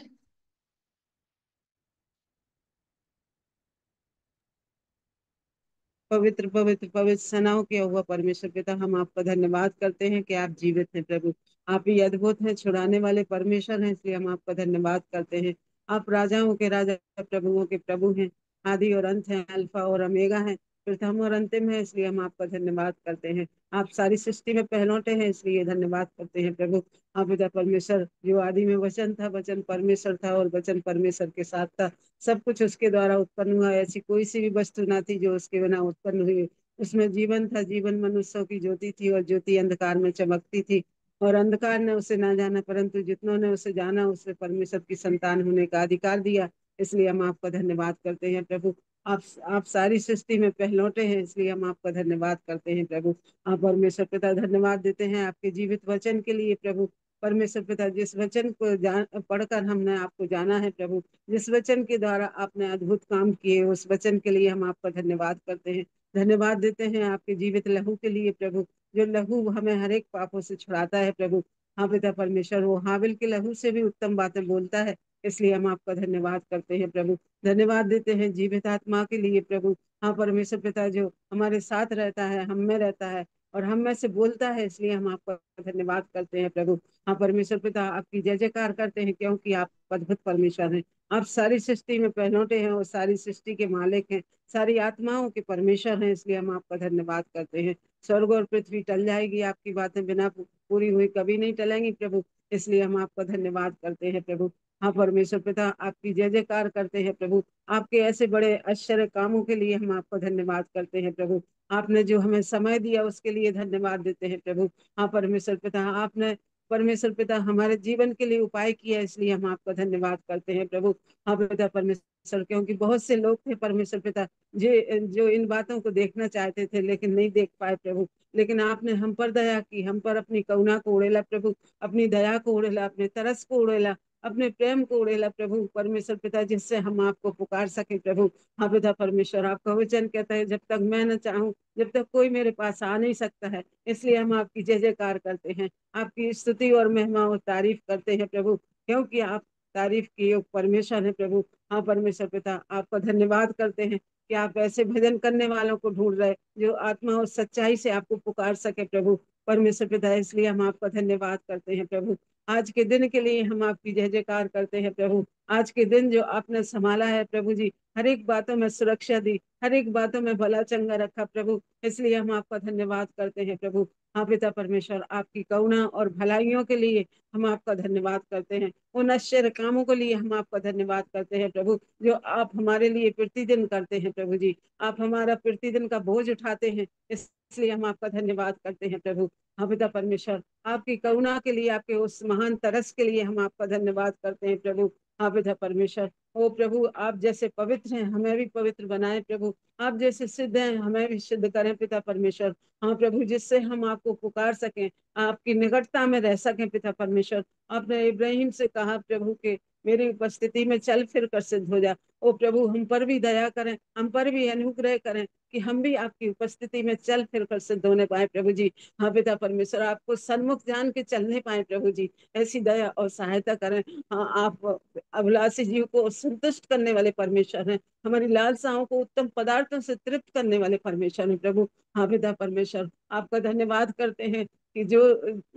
पवित्र पवित्र पवित्र सेनाओं के हुआ परमेश्वर पिता, हम आपका धन्यवाद करते हैं कि आप जीवित हैं प्रभु। आप ही अद्भुत हैं, छुड़ाने वाले परमेश्वर हैं, इसलिए हम आपका धन्यवाद करते हैं। आप राजाओं के राजा प्रभुओं के प्रभु हैं, आदि और अंत हैं, अल्फा और ओमेगा हैं, प्रथम और अंतिम है, इसलिए हम आपका धन्यवाद करते हैं। आप सारी सृष्टि में पहलौठे हैं, इसलिए धन्यवाद करते हैं प्रभु। आप पिता परमेश्वर, जो आदि में वचन था, वचन परमेश्वर था और वचन परमेश्वर के साथ था, सब कुछ उसके द्वारा उत्पन्न हुआ, ऐसी कोई सी भी वस्तु ना थी जो उसके बिना उत्पन्न हुई। उसमें जीवन था, जीवन मनुष्यों की ज्योति थी और ज्योति अंधकार में चमकती थी, और अंधकार ने उसे ना जाना, परंतु जितनों ने उसे जाना उसे परमेश्वर की संतान होने का अधिकार दिया। इसलिए हम आपका धन्यवाद करते हैं प्रभु। आप सारी सृष्टि में पहलौठे हैं, इसलिए हम आपका धन्यवाद करते हैं प्रभु। आप परमेश्वर पिता धन्यवाद देते हैं आपके जीवित वचन के लिए प्रभु। परमेश्वर पिता, जिस वचन को पढ़कर हमने आपको जाना है प्रभु, जिस वचन के द्वारा आपने अद्भुत काम किए, उस वचन के लिए हम आपका धन्यवाद करते हैं। धन्यवाद देते हैं आपके जीवित लहू के लिए प्रभु, जो लहू हमें हर एक पापों से छुड़ाता है प्रभु। हाँ पिता परमेश्वर, वो हाबिल के लहू से भी उत्तम बातें बोलता है, इसलिए हम आपका धन्यवाद करते हैं प्रभु। धन्यवाद देते हैं जीवित आत्मा के लिए प्रभु। हाँ परमेश्वर पिता, जो हमारे साथ रहता है, हम में रहता है और हम में से बोलता है, इसलिए हम आपका धन्यवाद करते हैं प्रभु। हाँ परमेश्वर पिता, आपकी जय जयकार करते हैं, क्योंकि आप अद्भुत परमेश्वर हैं। आप सारी सृष्टि में पहलौठे हैं और सारी सृष्टि के मालिक हैं, सारी आत्माओं के परमेश्वर हैं, इसलिए हम आपका धन्यवाद करते हैं। स्वर्ग और पृथ्वी टल जाएगी, आपकी बातें बिना पूरी हुई कभी नहीं टलेंगी प्रभु, इसलिए हम आपका धन्यवाद करते हैं प्रभु। हाँ परमेश्वर पिता, आपकी जय जयकार करते हैं प्रभु। आपके ऐसे बड़े आश्चर्य कामों के लिए हम आपका धन्यवाद करते हैं प्रभु। आपने जो हमें समय दिया उसके लिए धन्यवाद देते हैं प्रभु। हाँ परमेश्वर पिता, आपने परमेश्वर पिता हमारे जीवन के लिए उपाय किया, इसलिए हम आपका धन्यवाद करते हैं प्रभु। हाँ पिता परमेश्वर, क्योंकि बहुत से लोग थे परमेश्वर पिता, जो इन बातों को देखना चाहते थे लेकिन नहीं देख पाए प्रभु, लेकिन आपने हम पर दया की, हम पर अपनी करुणा को उड़ेला प्रभु, अपनी दया को उड़ेला, अपने तरस को उड़ेला, अपने प्रेम को उड़ेला प्रभु परमेश्वर पिता, जिससे हम आपको पुकार सके प्रभु। हाँ पिता परमेश्वर, आपका वचन कहता है, जब तक मैं न चाहूं जब तक कोई मेरे पास आ नहीं सकता है, इसलिए हम आपकी जय जयकार करते हैं, आपकी स्तुति और महिमा और तारीफ करते हैं प्रभु, क्योंकि आप तारीफ के योग परमेश्वर है प्रभु। हाँ परमेश्वर पिता, आपका धन्यवाद करते हैं कि आप ऐसे भजन करने वालों को ढूंढ रहे जो आत्मा और सच्चाई से आपको पुकार सके प्रभु परमेश्वर पिता, इसलिए हम आपका धन्यवाद करते हैं प्रभु। आज के दिन के लिए हम आपकी जय जयकार करते हैं प्रभु। आज के दिन जो आपने संभाला है प्रभु जी, हर एक बातों में सुरक्षा दी, हर एक बातों में भला चंगा रखा प्रभु। इसलिए हम आपका धन्यवाद करते हैं प्रभु। हाँ पिता परमेश्वर, आपकी करुणा और भलाइयों के लिए हम आपका धन्यवाद करते हैं। उन आश्चर्य कामों के लिए हम आपका धन्यवाद करते हैं प्रभु, जो आप हमारे लिए प्रतिदिन करते हैं प्रभु जी। आप हमारा प्रतिदिन का बोझ उठाते हैं, इसलिए हम आपका धन्यवाद करते हैं प्रभु। हाँ पिता परमेश्वर, आपकी करुणा के लिए, आपके उस महान तरस के लिए हम आपका धन्यवाद करते हैं प्रभु। हाँ पिता परमेश्वर, ओ प्रभु, आप जैसे पवित्र हैं हमें भी पवित्र बनाए प्रभु। आप जैसे सिद्ध हैं हमें भी सिद्ध करें पिता परमेश्वर। हाँ प्रभु, जिससे हम आपको पुकार सकें, आपकी निकटता में रह सकें पिता परमेश्वर। आपने इब्राहिम से कहा प्रभु के मेरी उपस्थिति में चल फिर कर सिद्ध हो जा। ओ प्रभु, हम पर भी दया करें, हम पर भी अनुग्रह करें कि हम भी आपकी उपस्थिति में चल फिर कर सिद्ध होने पाए प्रभु जी। हाँ पिता परमेश्वर, आपको सन्मुख जान के चलने पाए प्रभु जी, ऐसी दया और सहायता करें। हाँ, आप अभिलाषी जीव को संतुष्ट करने वाले परमेश्वर हैं, हमारी लालसाओं को उत्तम पदार्थों से तृप्त करने वाले परमेश्वर हैं प्रभु। हाँ पिता परमेश्वर, आपका धन्यवाद करते हैं कि जो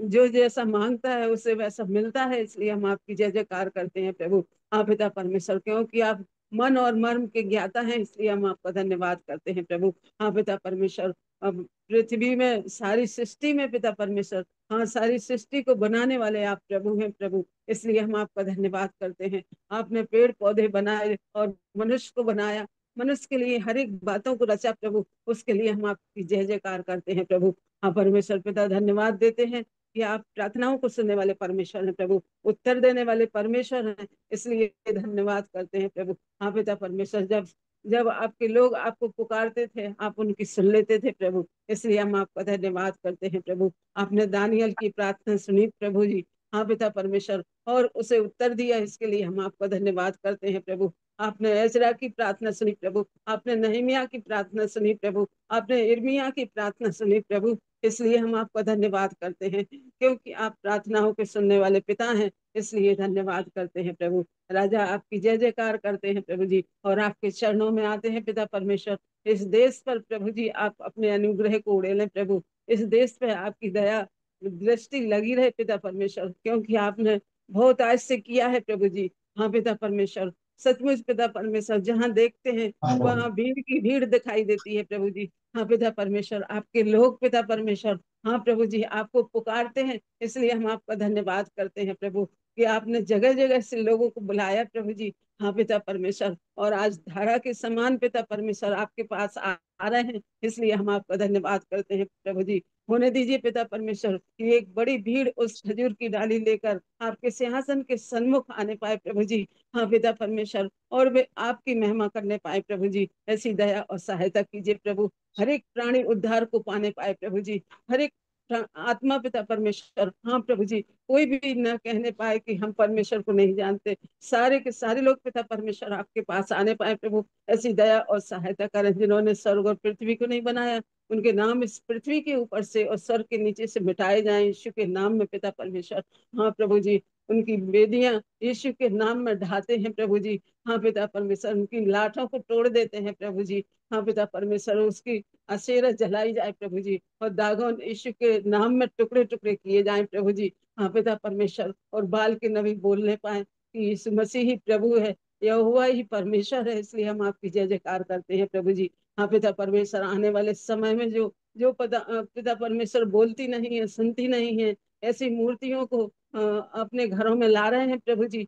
जो जैसा मांगता है उसे वैसा मिलता है, इसलिए हम आपकी जय जयकार करते हैं प्रभु। हाँ पिता परमेश्वर, क्योंकि आप मन और मर्म के ज्ञाता हैं, इसलिए हम आपका धन्यवाद करते हैं प्रभु। हाँ पिता परमेश्वर, अब पृथ्वी में सारी सृष्टि में पिता परमेश्वर, हाँ सारी सृष्टि को बनाने वाले आप प्रभु हैं प्रभु, इसलिए हम आपका धन्यवाद करते हैं। आपने पेड़ पौधे बनाए और मनुष्य को बनाया, मनुष्य के लिए हर एक बातों को रचा प्रभु, उसके लिए हम आपकी जय जयकार करते हैं प्रभु। हाँ परमेश्वर पिता, धन्यवाद देते हैं कि आप प्रार्थनाओं को सुनने वाले परमेश्वर हैं प्रभु, उत्तर देने वाले परमेश्वर हैं, इसलिए धन्यवाद करते हैं प्रभु। हाँ पिता परमेश्वर, जब जब आपके लोग आपको पुकारते थे आप उनकी सुन लेते थे प्रभु, इसलिए हम आपका धन्यवाद करते हैं प्रभु। आपने दानियल की प्रार्थना सुनी प्रभु जी। हाँ पिता परमेश्वर, और उसे उत्तर दिया, इसके लिए हम आपका धन्यवाद करते हैं प्रभु। आपने एजरा की प्रार्थना सुनी प्रभु, आपने नहमिया की प्रार्थना सुनी प्रभु, आपने इर्मिया की प्रार्थना सुनी प्रभु, इसलिए हम आपका धन्यवाद करते हैं, क्योंकि आप प्रार्थनाओं के सुनने वाले पिता हैं, इसलिए धन्यवाद करते हैं प्रभु। राजा, आपकी जय जयकार करते हैं प्रभु जी, और आपके चरणों में आते हैं पिता परमेश्वर। इस देश पर प्रभु जी आप अपने अनुग्रह को उड़ेलें प्रभु, इस देश पे आपकी दया दृष्टि लगी रहे पिता परमेश्वर, क्योंकि आपने बहुत आज से किया है प्रभु जी। हाँ पिता परमेश्वर, सचमुच पिता परमेश्वर, जहाँ देखते हैं वहाँ भीड़ की भीड़ दिखाई देती है प्रभु जी। हाँ पिता परमेश्वर, आपके लोग पिता परमेश्वर, हाँ प्रभु जी आपको पुकारते हैं, इसलिए हम आपका धन्यवाद करते हैं प्रभु कि आपने जगह जगह से लोगों को बुलाया प्रभु जी। हाँ पिता परमेश्वर, और आज धारा के समान पिता परमेश्वर आपके पास आ रहे हैं, इसलिए हम आपका धन्यवाद करते हैं प्रभु जी। होने दीजिए पिता परमेश्वर कि एक बड़ी भीड़ उस खजूर की डाली लेकर आपके सिंहासन के सन्मुख आने पाए प्रभु जी। हाँ पिता परमेश्वर, और वे आपकी महिमा करने पाए प्रभु जी, ऐसी दया और सहायता कीजिए प्रभु। हर एक प्राणी उद्धार को पाने पाए प्रभु जी, हर एक आत्मा पिता परमेश्वर, हाँ प्रभु जी, कोई भी न कहने पाए कि हम परमेश्वर को नहीं जानते, सारे के सारे लोग पिता परमेश्वर आपके पास आने पाए प्रभु। ऐसी दया और सहायता करें, जिन्होंने स्वर्ग और पृथ्वी को नहीं बनाया, उनके नाम इस पृथ्वी के ऊपर से और स्वर्ग के नीचे से मिटाए जाएं यीशु के नाम में पिता परमेश्वर। हाँ प्रभु जी, उनकी वेदियां यीशु के नाम में ढाते हैं प्रभु जी। हाँ पिता परमेश्वर, उनकी लाठों को तोड़ देते हैं प्रभु जी। हाँ पिता परमेश्वर, उसकी अशेरा जलाई जाए प्रभु जी, और दागोन यीशु के नाम में टुकड़े टुकड़े किए जाए प्रभु जी। हाँ पिता परमेश्वर, और बाल के नबी बोलने पाए कि यीशु मसीह ही प्रभु है, यहोवा ही परमेश्वर है, इसलिए हम आपकी जय जयकार करते हैं प्रभु जी। हाँ पिता परमेश्वर, आने वाले समय में जो जो पिता परमेश्वर बोलती नहीं है, सुनती नहीं है, ऐसी मूर्तियों को अपने घरों में ला रहे हैं प्रभु जी।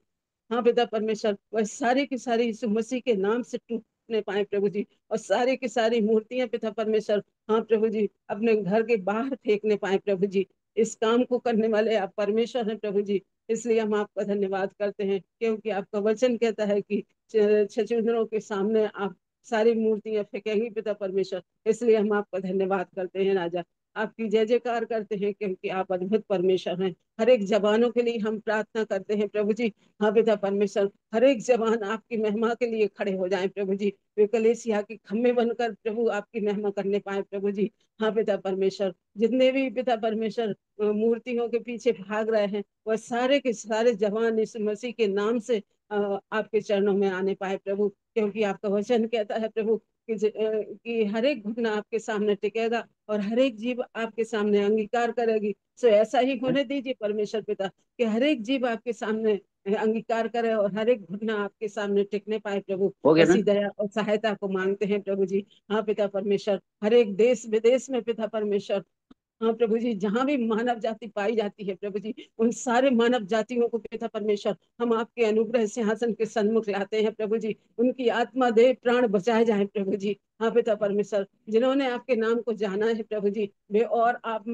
हाँ पिता परमेश्वर, वह सारी की सारी यीशु मसीह के नाम से टूटने पाए प्रभु जी, और सारी की सारी मूर्तियां पिता परमेश्वर, हाँ प्रभु जी, अपने घर के बाहर फेंकने पाए प्रभु जी। इस काम को करने वाले आप परमेश्वर हैं प्रभु जी, इसलिए हम आपका धन्यवाद करते हैं, क्योंकि आपका वचन कहता है कि छछूंदरों के सामने आप सारी मूर्तियां फेंकेंगी पिता परमेश्वर, इसलिए हम आपका धन्यवाद करते हैं राजा। आपकी जय जयकार करते हैं, क्योंकि आप अद्भुत परमेश्वर हैं। हर एक जवानों के लिए हम प्रार्थना करते हैं प्रभु जी। हाँ पिता परमेश्वर, हर एक जवान आपकी महिमा के लिए खड़े हो जाएं प्रभु जी, वे कलीसिया के खम्भे बनकर प्रभु आपकी महिमा करने पाए प्रभु जी। हाँ पिता परमेश्वर, जितने भी पिता परमेश्वर मूर्तियों के पीछे भाग रहे हैं, वह सारे के सारे जवान इस मसीह के नाम से आपके चरणों में आने पाए प्रभु, क्योंकि आपका वचन कहता है प्रभु कि हर एक घुटना आपके सामने टिकेगा और हर एक जीव आपके सामने अंगीकार करेगी। सो ऐसा ही होने दीजिए परमेश्वर पिता, कि हर एक जीव आपके सामने अंगीकार करें और हर एक घुटना आपके सामने टिकने पाए प्रभु। हो गया ना। ऐसी दया और सहायता को मांगते हैं प्रभु जी। हाँ पिता परमेश्वर, हर एक देश विदेश में पिता परमेश्वर, हाँ प्रभु जी, जहाँ भी मानव जाति पाई जाती है प्रभु जी, उन सारे मानव जातियों को पिता परमेश्वर हम आपके अनुग्रह सिंहासन के सन्मुख लाते हैं प्रभु जी। उनकी आत्मा देह प्राण बचाए जाए प्रभु जी। हाँ पिता परमेश्वर, जिन्होंने आपके नाम को जाना है प्रभु जी, वे और आप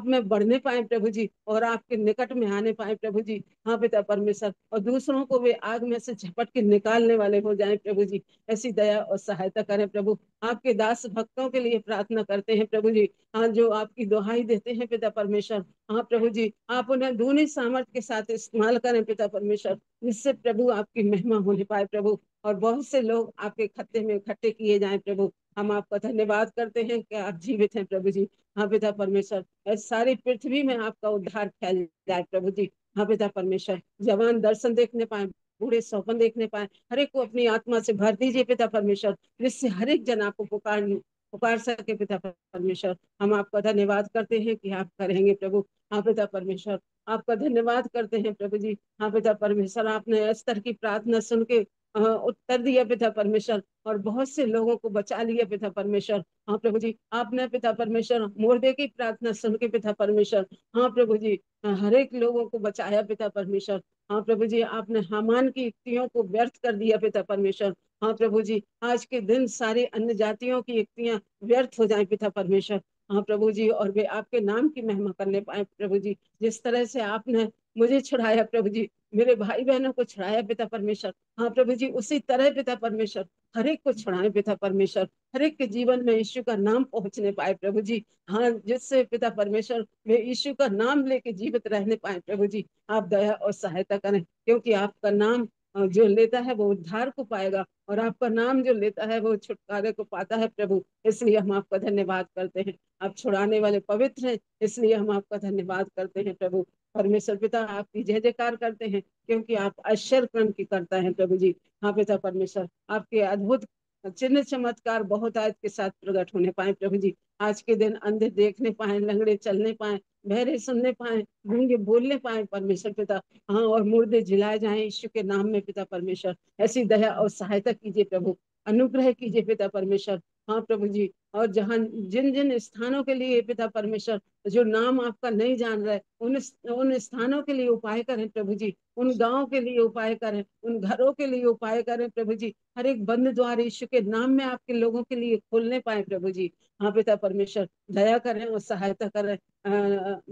में बढ़ने पाए प्रभु जी, और आपके निकट में आने पाए प्रभु जी। हाँ पिता परमेश्वर, और दूसरों को वे आग में से झपट के निकालने वाले हो जाए प्रभु जी। ऐसी दया और सहायता करें प्रभु। आपके दास भक्तों के लिए प्रार्थना करते हैं प्रभु जी। हाँ, जो आपकी दुहाई देते हैं पिता परमेश्वर, हाँ प्रभु जी, आप उन्हें दूनी सामर्थ्य के साथ इस्तेमाल करें पिता परमेश्वर, जिससे प्रभु आपकी महिमा होने पाए प्रभु, और बहुत से लोग आपके खत्ते में इकट्ठे किए जाएं प्रभु। हम आपका धन्यवाद करते हैं कि आप जीवित हैं प्रभु जी। हाँ पिता परमेश्वर, इस सारी पृथ्वी में आपका उद्धार फैल जाए प्रभु जी। हाँ पिता परमेश्वर, जवान दर्शन देखने पाए, बूढ़े सौपन देखने पाए, हर एक को अपनी आत्मा से भर दीजिए पिता परमेश्वर, जिससे हर एक जन आपको पुकार सके पिता परमेश्वर। हम आपका धन्यवाद करते हैं कि आप करेंगे प्रभु। हाँ पिता परमेश्वर, आपका धन्यवाद करते हैं प्रभु जी। हाँ पिता परमेश्वर, आपने एस्तर की प्रार्थना सुन के उत्तर दिया पिता परमेश्वर, और बहुत से लोगों को बचा लिया पिता परमेश्वर। हाँ प्रभु जी, आपने पिता परमेश्वर मुर्दे की प्रार्थना सुन के पिता परमेश्वर, हाँ प्रभु जी, हर एक लोगों को बचाया पिता परमेश्वर। हाँ प्रभु जी, आपने हामान की युक्तियों को व्यर्थ कर दिया पिता परमेश्वर। हाँ प्रभु जी, आज के दिन सारी अन्य जातियों की युक्तियां व्यर्थ हो जाए पिता परमेश्वर। हाँ प्रभु जी, और वे आपके नाम की महिमा करने पाए प्रभु जी। जिस तरह से आपने मुझे छुड़ाया प्रभु जी, मेरे भाई बहनों को छुड़ाया पिता परमेश्वर, हाँ प्रभु जी, उसी तरह पिता परमेश्वर हर एक को छुड़ाए पिता परमेश्वर, हर एक के जीवन में यीशु का नाम पहुंचने पाए प्रभु जी। हाँ, जिससे पिता परमेश्वर वे यीशु का नाम लेके जीवित रहने पाए प्रभु जी। आप दया और सहायता करें, क्योंकि आपका नाम जो लेता है वो उद्धार को पाएगा, और आपका नाम जो लेता है वो छुटकारे को पाता है प्रभु। इसलिए हम आपका धन्यवाद करते हैं। आप छुड़ाने वाले पवित्र हैं, इसलिए हम आपका धन्यवाद करते हैं प्रभु। परमेश्वर पिता, आपकी जय जयकार करते हैं, क्योंकि आप आश्चर्य क्रम की करता है प्रभु जी। हाँ पिता परमेश्वर, आपके अद्भुत चिन्ह चमत्कार बहुत आयत के साथ प्रकट होने पाए प्रभु जी। आज के दिन अंधे देखने पाए, लंगड़े चलने पाए, बहरे सुनने पाए, गूंगे बोलने पाए परमेश्वर पिता। हाँ, और मुर्दे जिलाए जाएं यीशु के नाम में पिता परमेश्वर। ऐसी दया और सहायता कीजिए प्रभु, अनुग्रह कीजिए पिता परमेश्वर। हाँ प्रभु जी, और जहाँ जिन जिन स्थानों के लिए पिता परमेश्वर जो नाम आपका नहीं जान रहे, उन स्थानों के लिए उपाय करें प्रभु जी, उन गांवों के लिए उपाय करें, उन घरों के लिए उपाय करें प्रभु जी। हर एक बंद द्वार यीशु के नाम में आपके लोगों के लिए खोलने पाए प्रभु जी। हाँ पिता परमेश्वर, दया करें और सहायता करें।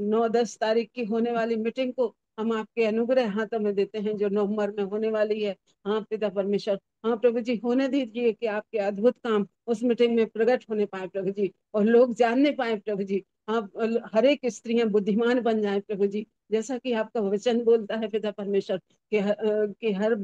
9-10 तारीख की होने वाली मीटिंग को हम आपके अनुग्रह हाथों में देते हैं, जो नवंबर में होने वाली है। हाँ पिता परमेश्वर, हाँ प्रभु जी, होने दीजिए कि आपके अद्भुत काम उस मीटिंग में प्रकट होने पाए प्रभु जी, और लोग जानने पाए प्रभु जी। हाँ, हर एक स्त्रियां बुद्धिमान बन जाए प्रभु जी, जैसा कि आपका वचन बोलता है पिता परमेश्वर कि हर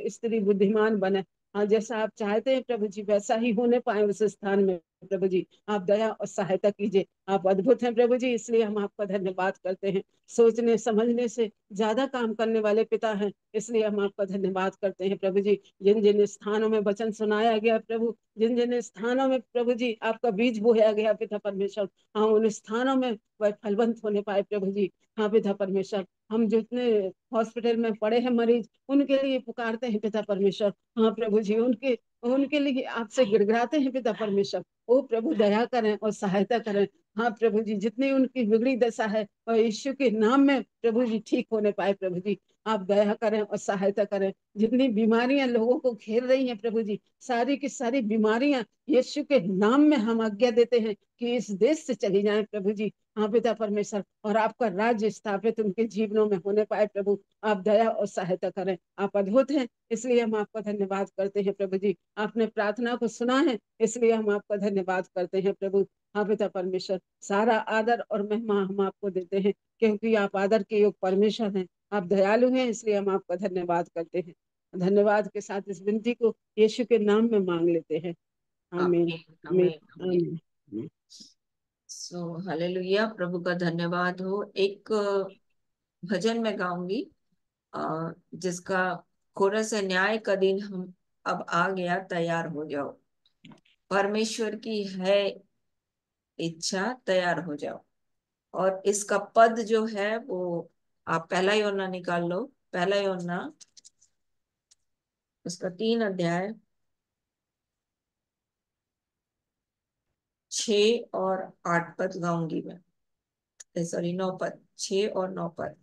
स्त्री बुद्धिमान बने। हाँ, जैसा आप चाहते हैं प्रभु जी, वैसा ही होने पाए उस स्थान में प्रभु जी। आप दया और सहायता कीजिए। आप अद्भुत हैं प्रभु जी, इसलिए हम आपका धन्यवाद करते हैं। सोचने समझने से ज्यादा काम करने वाले पिता हैं, इसलिए हम आपका धन्यवाद करते हैं प्रभु जी। जिन जिन स्थानों में वचन सुनाया गया प्रभु, जिन जिन स्थानों में प्रभु जी आपका बीज बोया गया पिता परमेश्वर, हाँ, उन स्थानों में वह फलवंत होने पाए प्रभु जी। हाँ पिता परमेश्वर, हम जितने हॉस्पिटल में पड़े हैं मरीज, उनके लिए पुकारते हैं पिता परमेश्वर। हाँ प्रभु जी, उनके उनके लिए आपसे गिड़गिड़ाते हैं पिता परमेश्वर। ओ प्रभु, दया करें और सहायता करें। हाँ प्रभु जी, जितनी उनकी बिगड़ी दशा है वह यीशु के नाम में प्रभु जी ठीक होने पाए प्रभु जी। आप दया करें और सहायता करें। जितनी बीमारियां लोगों को घेर रही हैं प्रभु जी, सारी की सारी बीमारियां यीशु के नाम में हम आज्ञा देते हैं कि इस देश से चली जाएं प्रभु जी। हाँ पिता परमेश्वर, और आपका राज्य स्थापित उनके जीवनों में होने पाए प्रभु। आप दया और सहायता करें। आप अद्भुत हैं, इसलिए हम आपका धन्यवाद करते हैं प्रभु जी। आपने प्रार्थना को सुना है, इसलिए हम आपका धन्यवाद करते हैं प्रभु। हाँ पिता परमेश्वर, सारा आदर और महिमा हम आपको देते हैं, क्योंकि आप आदर के योग परमेश्वर हैं। आप दयालु हैं, इसलिए हम आपका धन्यवाद करते हैं। धन्यवाद के साथ इस विनती को यीशु के नाम में मांग लेते हैं। आमीन, आमीन आमीन, आमीन आमीन। आमीन। सो हालेलुया, प्रभु का धन्यवाद हो। एक भजन में गाऊंगी जिसका कोरस है, न्याय का दिन हम अब आ गया, तैयार हो जाओ। परमेश्वर की है इच्छा, तैयार हो जाओ। और इसका पद जो है वो आप पहला योना निकाल लो, पहला यूहन्ना उसका 3 अध्याय 6 और 8 पद गाऊंगी मैं, सॉरी 9 पद, 6 और 9 पद।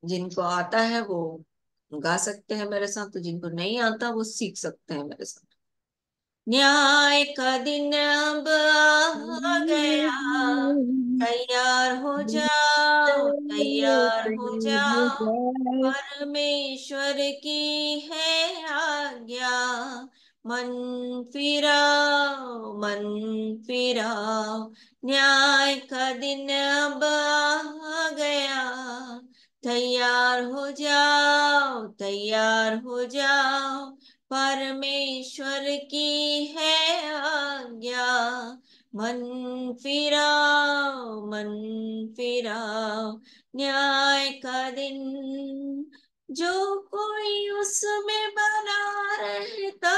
जिनको आता है वो गा सकते हैं मेरे साथ, तो जिनको नहीं आता वो सीख सकते हैं मेरे साथ। न्याय का दिन अब आ गया, तैयार हो जाओ, तैयार हो जाओ, परमेश्वर की है आज्ञा। मन फिराओ, मन फिराओ, न्याय का दिन अब आ गया, तैयार हो जाओ, तैयार हो जाओ, परमेश्वर की है आज्ञा। मन फिराओ, मन फिराओ, न्याय का दिन। जो कोई उसमें बना रहता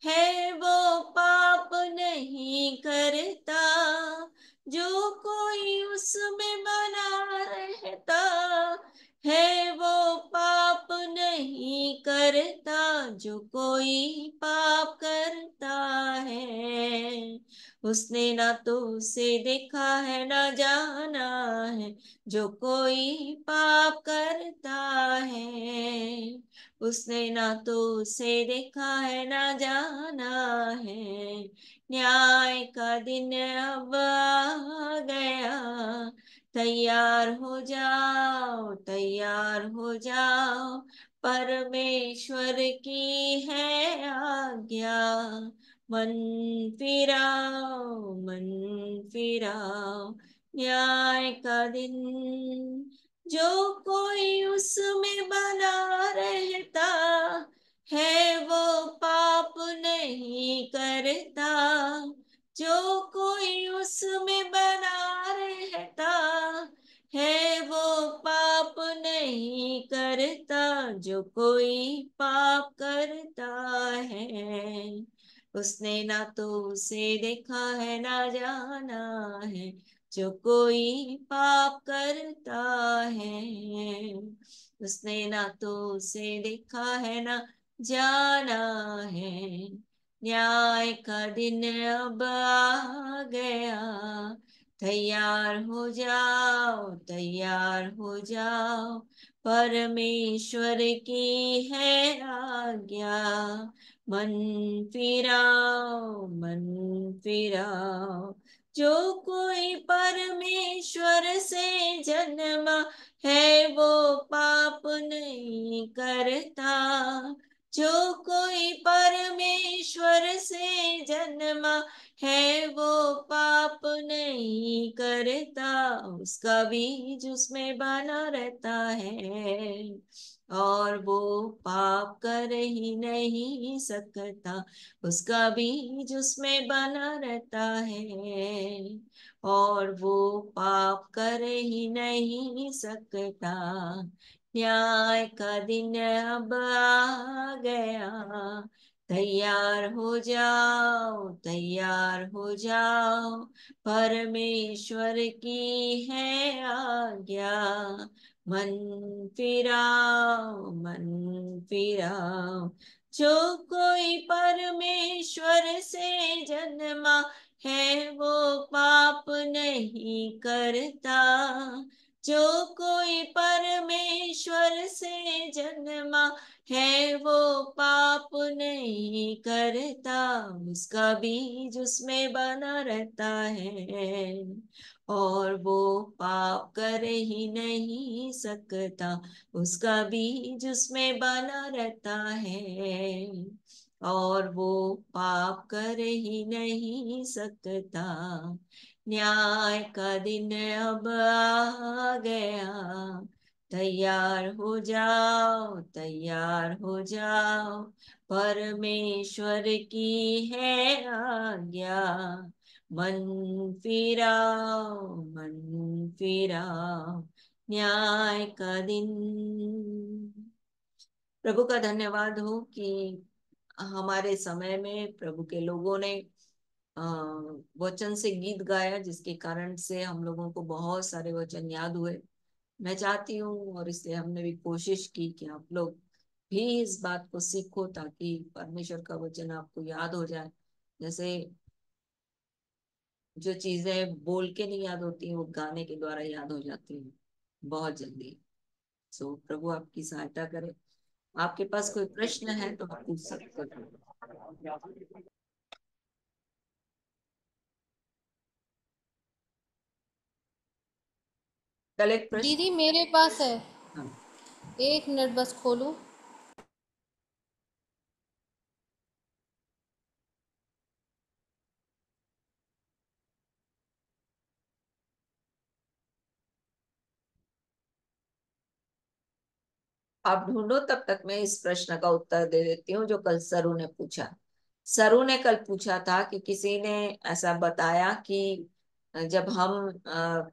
है वो पाप नहीं करता। जो कोई उसमें बना रहता है वो पाप नहीं करता। जो कोई पाप करता है उसने ना तो उसे देखा है ना जाना है। जो कोई पाप करता है उसने ना तो उसे देखा है ना जाना है। न्याय का दिन अब आ गया, तैयार हो जाओ, तैयार हो जाओ, परमेश्वर की है आज्ञा। मन फिराओ, मन फिराओ, न्याय का दिन। जो कोई उसमें बना रहता है वो पाप नहीं करता। जो कोई उसमें बना रहता है वो पाप नहीं करता। जो कोई पाप करता है उसने ना तो उसे देखा है ना जाना है। जो कोई पाप करता है उसने ना तो उसे देखा है ना जाना है। न्याय का दिन अब आ गया, तैयार हो जाओ, तैयार हो जाओ, परमेश्वर की है आज्ञा। मन फिराओ, मन फिराओ, जो कोई परमेश्वर से जन्मा है वो पाप नहीं करता। जो कोई परमेश्वर से जन्मा है वो पाप नहीं करता। उसका बीज उसमें बना रहता है और वो पाप कर ही नहीं सकता। उसका बीज उसमें बना रहता है और वो पाप कर ही नहीं सकता। न्याय का दिन अब आ गया, तैयार हो जाओ, तैयार हो जाओ, परमेश्वर की है आज्ञा। मन फिराओ, मन फिराओ, जो कोई परमेश्वर से जन्मा है वो पाप नहीं करता। जो कोई परमेश्वर से जन्मा है वो पाप नहीं करता। उसका बीज उसमें बना रहता है और वो पाप कर ही नहीं सकता। उसका बीज उसमें बना रहता है और वो पाप कर ही नहीं सकता। न्याय का दिन अब आ गया, तैयार हो जाओ, तैयार हो जाओ, परमेश्वर की है आज्ञा। मन फिराओ, मन फिराओ, न्याय का दिन। प्रभु का धन्यवाद हो कि हमारे समय में प्रभु के लोगों ने अ, वचन से गीत गाया, जिसके कारण से हम लोगों को बहुत सारे वचन याद हुए। मैं चाहती हूँ, और इसलिए हमने भी कोशिश की कि आप लोग भी इस बात को सीखो, ताकि परमेश्वर का वचन आपको याद हो जाए। जैसे जो चीजें बोल के नहीं याद होती, वो गाने के द्वारा याद हो जाती हैं बहुत जल्दी। सो प्रभु आपकी सहायता करे। आपके पास कोई प्रश्न है तो आप पूछ सकते हो। कल एक प्रश्न। दीदी मेरे पास है, हाँ, 1 मिनट बस खोलूं। आप ढूंढो, तब तक मैं इस प्रश्न का उत्तर दे देती हूँ जो कल सरू ने पूछा। सरू ने कल पूछा था कि किसी ने ऐसा बताया कि जब हम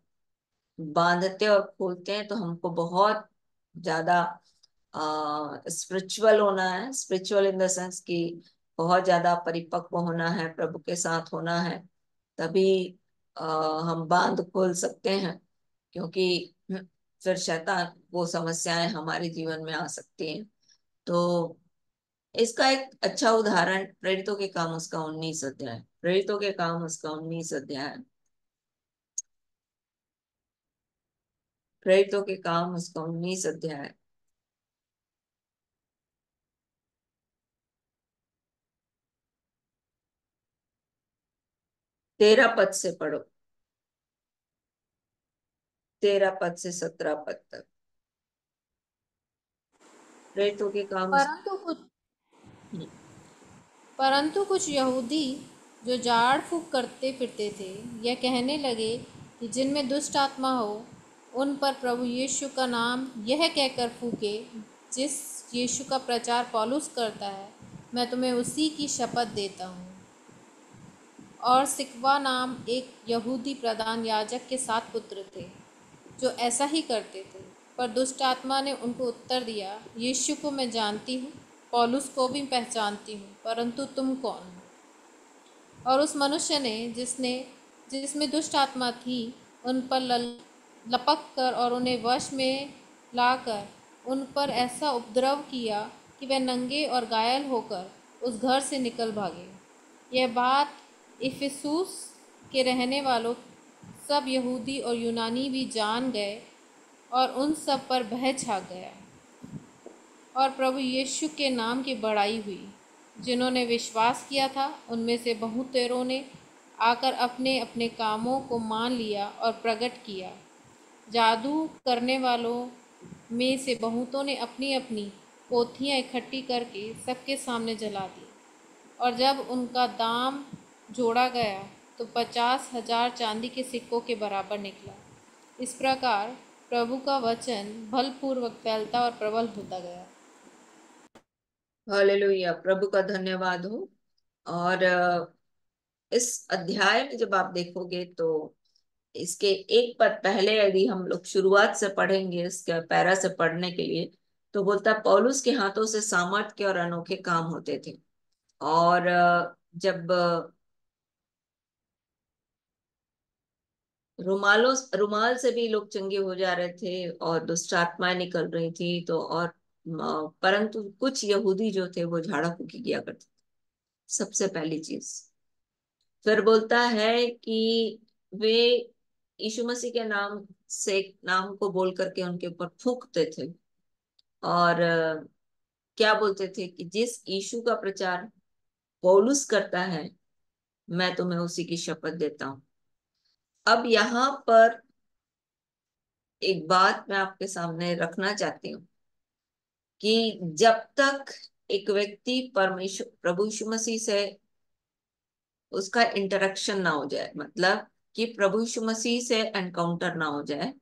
बांधते और खोलते हैं तो हमको बहुत ज्यादा स्पिरिचुअल होना है। स्पिरिचुअल इन द सेंस कि बहुत ज्यादा परिपक्व होना है, प्रभु के साथ होना है, तभी अ, हम बांध खोल सकते हैं। क्योंकि फिर शैतान, वो समस्याएं हमारे जीवन में आ सकती हैं। तो इसका एक अच्छा उदाहरण प्रेरितों के काम उसका 19 अध्याय, प्रेरितों के काम उसका 19 अध्याय, प्रेरितों के काम उसका 19 अध्याय। 13 पद से पढ़ो, 13 पद से 17 पद तक। प्रेरितों के काम परंतु कुछ हम्म, परंतु कुछ यहूदी जो झाड़ फूक करते फिरते थे, यह कहने लगे कि जिनमें दुष्ट आत्मा हो, उन पर प्रभु यीशु का नाम यह कहकर फूके, जिस यीशु का प्रचार पौलुस करता है, मैं तुम्हें उसी की शपथ देता हूँ। और सिकवा नाम एक यहूदी प्रधान याजक के 7 पुत्र थे, जो ऐसा ही करते थे। पर दुष्ट आत्मा ने उनको उत्तर दिया, यीशु को मैं जानती हूँ, पौलुस को भी पहचानती हूँ, परंतु तुम कौन हो? और उस मनुष्य ने जिसमें दुष्ट आत्मा थी, उन पर लपक कर और उन्हें वश में लाकर उन पर ऐसा उपद्रव किया कि वे नंगे और घायल होकर उस घर से निकल भागे। यह बात इफिसुस के रहने वालों, सब यहूदी और यूनानी भी जान गए, और उन सब पर भय छा गया। और प्रभु यीशु के नाम की बड़ाई हुई। जिन्होंने विश्वास किया था, उनमें से बहुतेरों ने आकर अपने अपने कामों को मान लिया और प्रकट किया। जादू करने वालों में से बहुतों ने अपनी अपनी पोथियाँ इकट्ठी करके सबके सामने जला दी। और जब उनका दाम जोड़ा गया तो 50,000 चांदी के सिक्कों के बराबर निकला। इस प्रकार प्रभु का वचन बलपूर्वक फैलता और प्रबल होता गया। हालेलुया, प्रभु का धन्यवाद हो। और इस अध्याय में जब आप देखोगे तो इसके एक पद पहले यदि हम लोग शुरुआत से पढ़ेंगे, इसके पैरा से पढ़ने के लिए, तो बोलता है पौलुस के हाथों से सामर्थ के और अनोखे काम होते थे। और जब रुमाल से भी लोग चंगे हो जा रहे थे और दुष्ट आत्माएं निकल रही थी, तो और परंतु कुछ यहूदी जो थे वो झाड़ा फूकी किया करते थे, सबसे पहली चीज। फिर बोलता है कि वे यीशु मसीह के नाम से नाम को बोल करके उनके ऊपर फूंकते थे। और क्या बोलते थे कि जिस यीशु का प्रचार पौलुस करता है, मैं तुम्हें उसी की शपथ देता हूं। अब यहाँ पर एक बात मैं आपके सामने रखना चाहती हूँ कि जब तक एक व्यक्ति परमेश्वर प्रभु यीशु मसीह से उसका इंटरेक्शन ना हो जाए, मतलब कि प्रभु यीशु मसीह से एनकाउंटर ना हो जाए,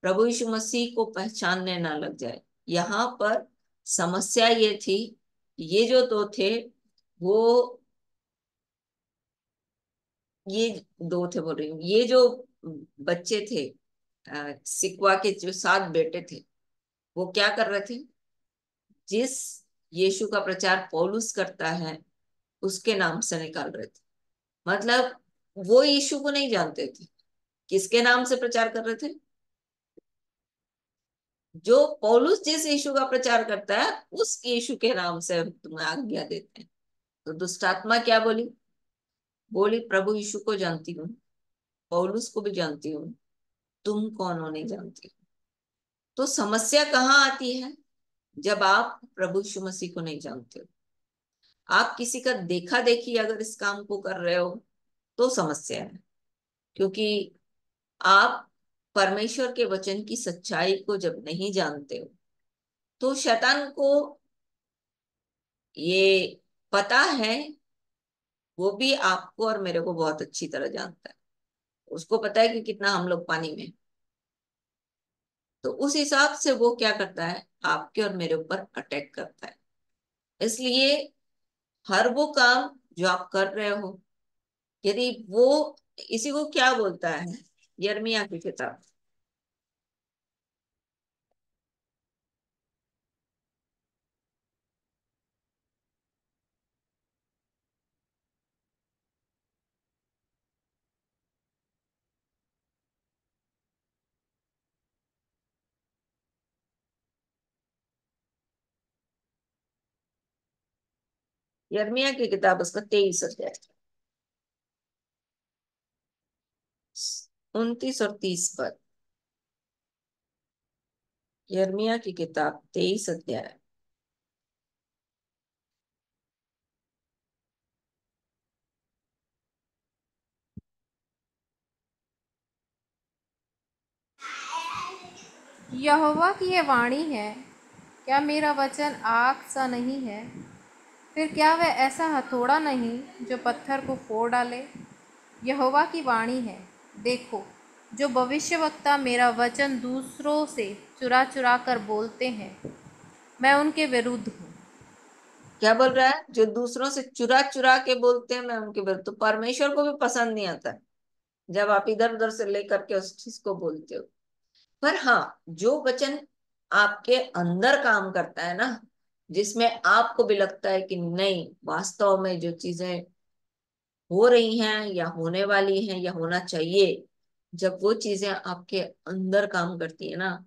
प्रभु यीशु मसीह को पहचानने ना लग जाए। यहाँ पर समस्या ये थी, ये जो दो थे, वो ये दो थे बोल रही हूँ, ये जो बच्चे थे, सिकवा के जो 7 बेटे थे, वो क्या कर रहे थे? जिस यीशु का प्रचार पौलुस करता है उसके नाम से निकाल रहे थे। मतलब वो यीशु को नहीं जानते थे। किसके नाम से प्रचार कर रहे थे? जो पौलुस जिस यीशु का प्रचार करता है उस यीशु के नाम से हम तुम्हें आज्ञा देते हैं। तो दुष्ट आत्मा क्या बोली? बोली प्रभु यीशु को जानती हूँ, पौलुस को भी जानती हूँ, तुम कौन हो नहीं जानती। तो समस्या कहाँ आती है? जब आप प्रभु यीशु मसीह को नहीं जानते हो। आप किसी का देखा देखी अगर इस काम को कर रहे हो तो समस्या है, क्योंकि आप परमेश्वर के वचन की सच्चाई को जब नहीं जानते हो तो शैतान को ये पता है, वो भी आपको और मेरे को बहुत अच्छी तरह जानता है। उसको पता है कि कितना हम लोग पानी में, तो उस हिसाब से वो क्या करता है, आपके और मेरे ऊपर अटैक करता है। इसलिए हर वो काम जो आप कर रहे हो, यदि वो, इसी को क्या बोलता है यिर्मयाह की किताब, यिर्मयाह की किताब उसका 23 अध्याय 29 और 30 पद। यिर्मयाह की किताब 23 अध्याय। यहोवा की यह वाणी है, क्या मेरा वचन आग सा नहीं है? फिर क्या वह ऐसा हथौड़ा नहीं जो पत्थर को फोड़ डाले? यहोवा की वाणी है, देखो, जो भविष्यवक्ता मेरा वचन दूसरों से चुरा चुरा कर बोलते हैं, मैं उनके विरुद्ध हूँ। क्या बोल रहा है? जो दूसरों से चुरा चुरा के बोलते हैं मैं उनके विरुद्ध। तो परमेश्वर को भी पसंद नहीं आता जब आप इधर उधर से लेकर के उस चीज को बोलते हो। पर हाँ, जो वचन आपके अंदर काम करता है ना, जिसमें आपको भी लगता है कि नहीं, वास्तव में जो चीजें हो रही हैं या होने वाली हैं या होना चाहिए, जब वो चीजें आपके अंदर काम करती है ना,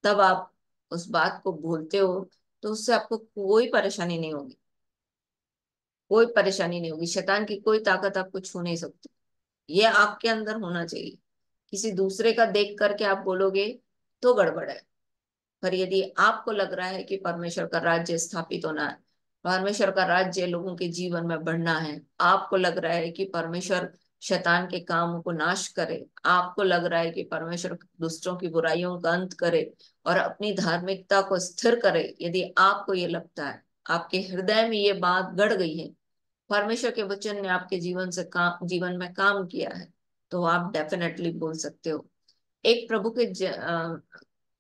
तब आप उस बात को बोलते हो, तो उससे आपको कोई परेशानी नहीं होगी। कोई परेशानी नहीं होगी, शैतान की कोई ताकत आपको छू नहीं सकती। ये आपके अंदर होना चाहिए। किसी दूसरे का देख करके आप बोलोगे तो गड़बड़ है। पर यदि आपको लग रहा है कि परमेश्वर का राज्य स्थापित होना है, परमेश्वर का राज्य लोगों के जीवन में बढ़ना है, आपको लग रहा है कि परमेश्वर शैतान के कामों को नाश करे, आपको लग रहा है कि परमेश्वर दुष्टों की बुराइयों का अंत करे और अपनी धार्मिकता को स्थिर करे, यदि आपको ये लगता है, आपके हृदय में ये बात गड़ गई है, परमेश्वर के वचन ने आपके जीवन में काम किया है, तो आप डेफिनेटली बोल सकते हो। एक प्रभु के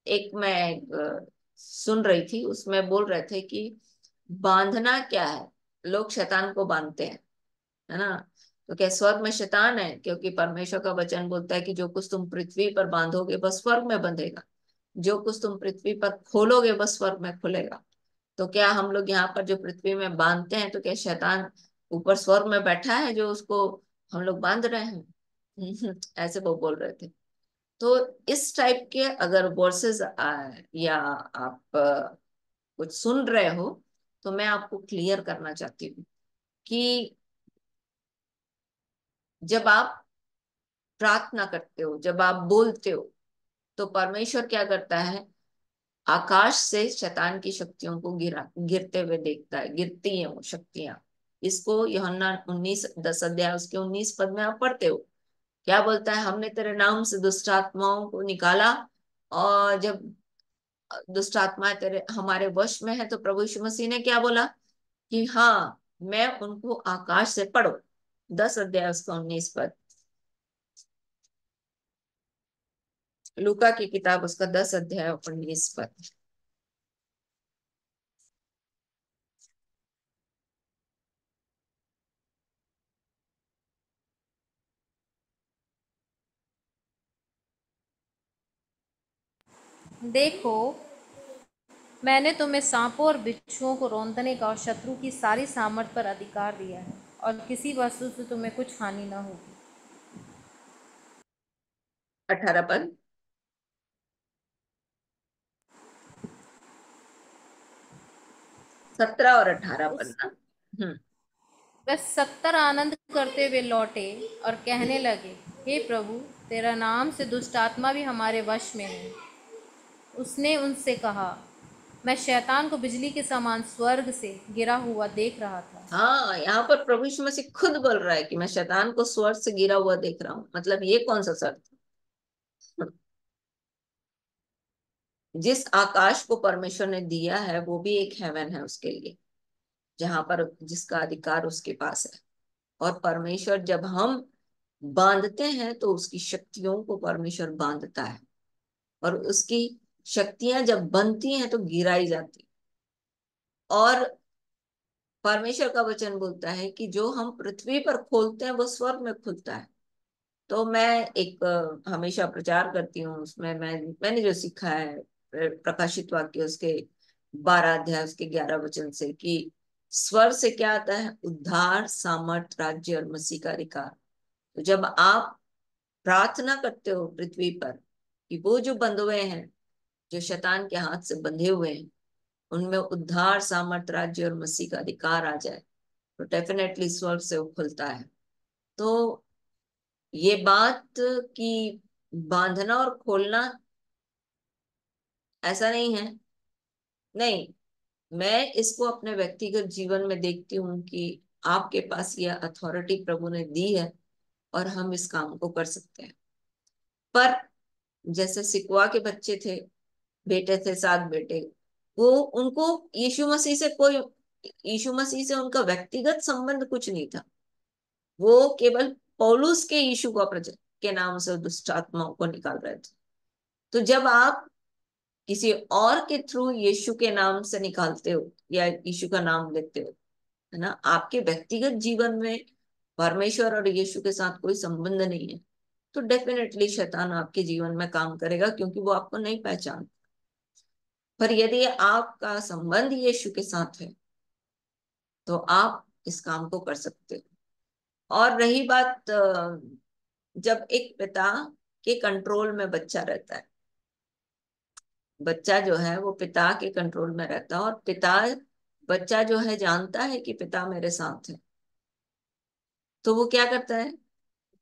एक मैं सुन रही थी, उसमें बोल रहे थे कि बांधना क्या है। लोग शैतान को बांधते हैं, है ना? तो क्या स्वर्ग में शैतान है? क्योंकि परमेश्वर का वचन बोलता है कि जो कुछ तुम पृथ्वी पर बांधोगे बस स्वर्ग में बंधेगा, जो कुछ तुम पृथ्वी पर खोलोगे बस स्वर्ग में खुलेगा। तो क्या हम लोग यहाँ पर जो पृथ्वी में बांधते हैं, तो क्या शैतान ऊपर स्वर्ग में बैठा है जो उसको हम लोग बांध रहे हैं? ऐसे वो बोल रहे थे। तो इस टाइप के अगर वर्सेस या आप कुछ सुन रहे हो, तो मैं आपको क्लियर करना चाहती हूँ कि जब आप प्रार्थना करते हो, जब आप बोलते हो, तो परमेश्वर क्या करता है, आकाश से शैतान की शक्तियों को गिरते हुए देखता है। गिरती हैं वो शक्तियां। इसको यूहन्ना 19:10 उसके 19 पद में आप पढ़ते हो। क्या बोलता है? हमने तेरे नाम से दुष्ट आत्माओं को निकाला, और जब दुष्ट आत्माएं तेरे हमारे वश में है, तो प्रभु यीशु मसीह ने क्या बोला कि हाँ, मैं उनको आकाश से, पढ़ो 10 अध्याय उसका 19 पद, लूका की किताब उसका 10 अध्याय 19 पद। देखो, मैंने तुम्हें सांपों और बिच्छुओं को रौंदने का और शत्रु की सारी सामर्थ पर अधिकार दिया है, और किसी वस्तु से तुम्हें कुछ हानि न होगी। 18 पद। 17 और 18 उस पढ़ना। हम्म। वह 70 आनंद करते हुए लौटे और कहने लगे, हे प्रभु, तेरा नाम से दुष्ट आत्मा भी हमारे वश में है। उसने उनसे कहा, मैं शैतान को बिजली के समान स्वर्ग से गिरा हुआ देख रहा था। हाँ, यहाँ पर प्रभु यीशु मसीह खुद बोल रहा है कि मैं शैतान को स्वर्ग से गिरा हुआ देख रहा हूँ। मतलब ये कौन सा शर्त? जिस आकाश को परमेश्वर ने दिया है वो भी एक हेवन है उसके लिए, जहां पर जिसका अधिकार उसके पास है। और परमेश्वर जब हम बांधते हैं तो उसकी शक्तियों को परमेश्वर बांधता है, और उसकी शक्तियां जब बनती हैं तो गिराई जाती। और परमेश्वर का वचन बोलता है कि जो हम पृथ्वी पर खोलते हैं वो स्वर्ग में खुलता है। तो मैं एक हमेशा प्रचार करती हूँ, उसमें मैंने जो सीखा है प्रकाशित वाक्य उसके 12 अध्याय उसके 11 वचन से, कि स्वर्ग से क्या आता है? उद्धार, सामर्थ, राज्य और मसीह का अधिकार। तो जब आप प्रार्थना करते हो पृथ्वी पर कि वो जो बंधे हुए हैं, जो शैतान के हाथ से बंधे हुए हैं, उनमें उद्धार, सामर्थ, राज्य और मसीह का अधिकार आ जाए, तो डेफिनेटली स्वर्ग से वो खुलता है। तो ये बात कि बांधना और खोलना ऐसा नहीं है, नहीं, मैं इसको अपने व्यक्तिगत जीवन में देखती हूँ कि आपके पास यह अथॉरिटी प्रभु ने दी है और हम इस काम को कर सकते हैं। पर जैसे सिकुआ के बच्चे थे, बेटे थे, 7 बेटे, वो उनको यीशु मसीह से कोई, यीशु मसीह से उनका व्यक्तिगत संबंध कुछ नहीं था। वो केवल पौलुस के यीशु को के नाम से दुष्ट आत्माओं को निकाल रहे थे। तो जब आप किसी और के थ्रू यीशु के नाम से निकालते हो या यीशु का नाम लेते हो, है ना, आपके व्यक्तिगत जीवन में परमेश्वर और यीशु के साथ कोई संबंध नहीं है, तो डेफिनेटली शैतान आपके जीवन में काम करेगा, क्योंकि वो आपको नहीं पहचान। पर यदि आपका संबंध यीशु के साथ है तो आप इस काम को कर सकते हो। और रही बात जब एक पिता के कंट्रोल में बच्चा रहता है, बच्चा जो है वो पिता के कंट्रोल में रहता है, और बच्चा जो है जानता है कि पिता मेरे साथ है, तो वो क्या करता है?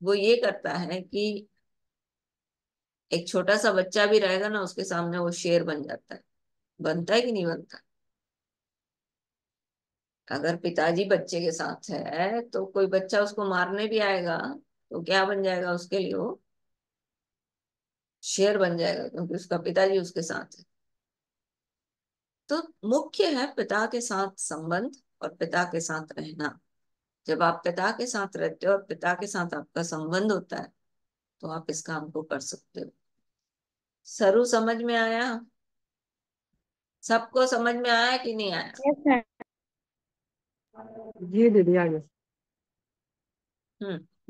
वो ये करता है कि एक छोटा सा बच्चा भी रहेगा ना, उसके सामने वो शेर बन जाता है। बनता है कि नहीं बनता? अगर पिताजी बच्चे के साथ है तो कोई बच्चा उसको मारने भी आएगा तो क्या बन जाएगा उसके लिए? वो शेर बन जाएगा, क्योंकि उसका पिताजी उसके साथ है। तो मुख्य है पिता के साथ संबंध और पिता के साथ रहना। जब आप पिता के साथ रहते हो और पिता के साथ आपका संबंध होता है तो आप इस काम को कर सकते हो। सरू समझ में आया? सबको समझ में आया कि नहीं आया? Yes sir. जी दीदी आगे।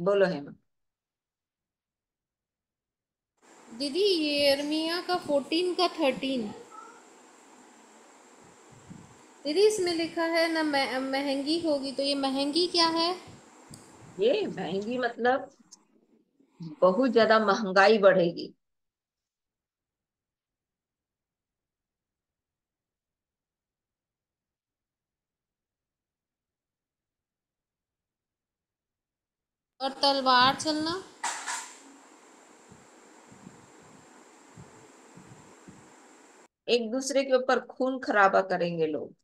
बोलो हेमा। दीदी, ये यिर्मयाह का 14 का 13, दीदी इसमें लिखा है ना महंगी होगी, तो ये महंगी क्या है? ये महंगी मतलब बहुत ज्यादा महंगाई बढ़ेगी। और तलवार चलना? एक दूसरे के ऊपर खून खराबा करेंगे लोग।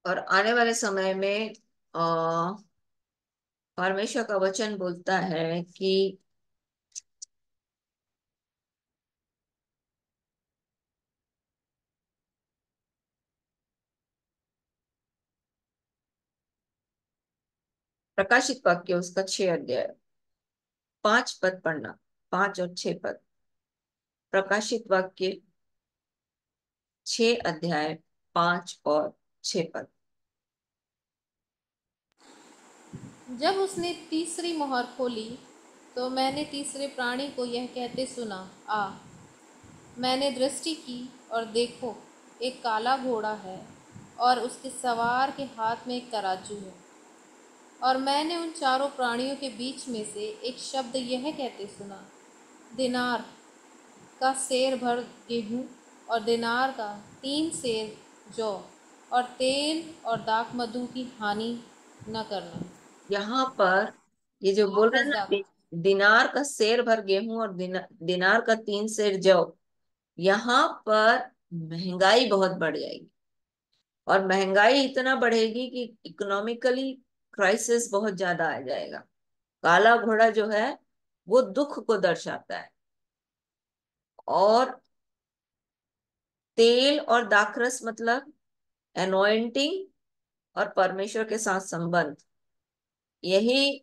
और आने वाले समय में परमेश्वर का वचन बोलता है कि प्रकाशित वाक्य उसका 6 अध्याय 5 पद पढ़ना, 5 और 6 पद। प्रकाशित वाक्य 6 अध्याय 5 और 6 पद। जब उसने तीसरी मोहर खोली तो मैंने तीसरे प्राणी को यह कहते सुना, आ। मैंने दृष्टि की और देखो, एक काला घोड़ा है और उसके सवार के हाथ में एक तराजू है। और मैंने उन चारों प्राणियों के बीच में से एक शब्द यह कहते सुना, दिनार का सेर भर गेहूं और दिनार का 3 सेर जौ और तेल और दाख मधु की हानि न करना। यहाँ पर ये जो बोल रहे हैं ना, दाख। दिनार का सेर भर गेहूं और दिनार का 3 सेर जौ, यहाँ पर महंगाई बहुत बढ़ जाएगी। और महंगाई इतना बढ़ेगी कि इकोनॉमिकली क्राइसिस बहुत ज्यादा आ जाएगा। काला घोड़ा जो है वो दुख को दर्शाता है। और तेल और दाखरस मतलब एनॉइंटिंग और परमेश्वर के साथ संबंध, यही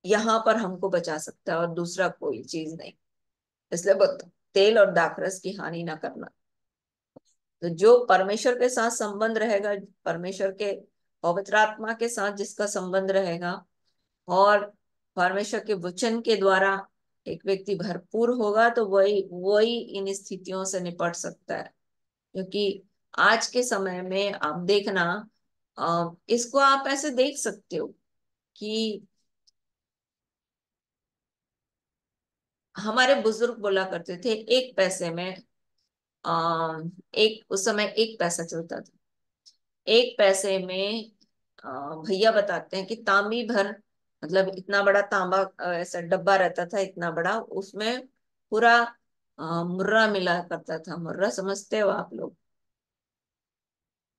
यहाँ पर हमको बचा सकता है और दूसरा कोई चीज नहीं। इसलिए तेल और दाखरस की हानि ना करना। तो जो परमेश्वर के साथ संबंध रहेगा, परमेश्वर के पवित्र आत्मा के साथ जिसका संबंध रहेगा, और परमेश्वर के वचन के द्वारा एक व्यक्ति भरपूर होगा, तो वही वही इन स्थितियों से निपट सकता है। क्योंकि आज के समय में आप देखना, इसको आप ऐसे देख सकते हो कि हमारे बुजुर्ग बोला करते थे, एक पैसे में एक उस समय एक पैसा चलता था। एक पैसे में भैया बताते हैं कि तांबी भर, मतलब इतना बड़ा तांबा, ऐसा डब्बा रहता था इतना बड़ा, उसमें पूरा मुर्रा मिला करता था। मुर्रा समझते हो आप लोग?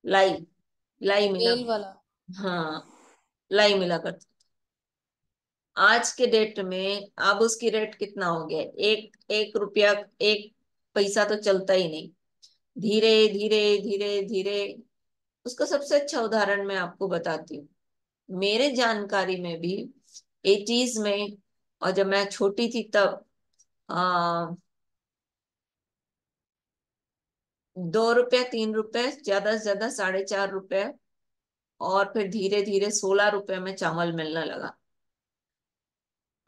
लाई, लाई मिला। तेल वाला। हाँ, लाई मिला करता। आज के डेट में अब उसकी रेट कितना हो गया? एक एक रुपया, एक पैसा तो चलता ही नहीं। धीरे धीरे धीरे धीरे, उसका सबसे अच्छा उदाहरण मैं आपको बताती हूँ। मेरे जानकारी में भी 80s में, और जब मैं छोटी थी तब, 2 रुपया, 3 रुपए, ज्यादा से ज्यादा 4.5 रुपए, और फिर धीरे धीरे 16 रुपए में चावल मिलने लगा।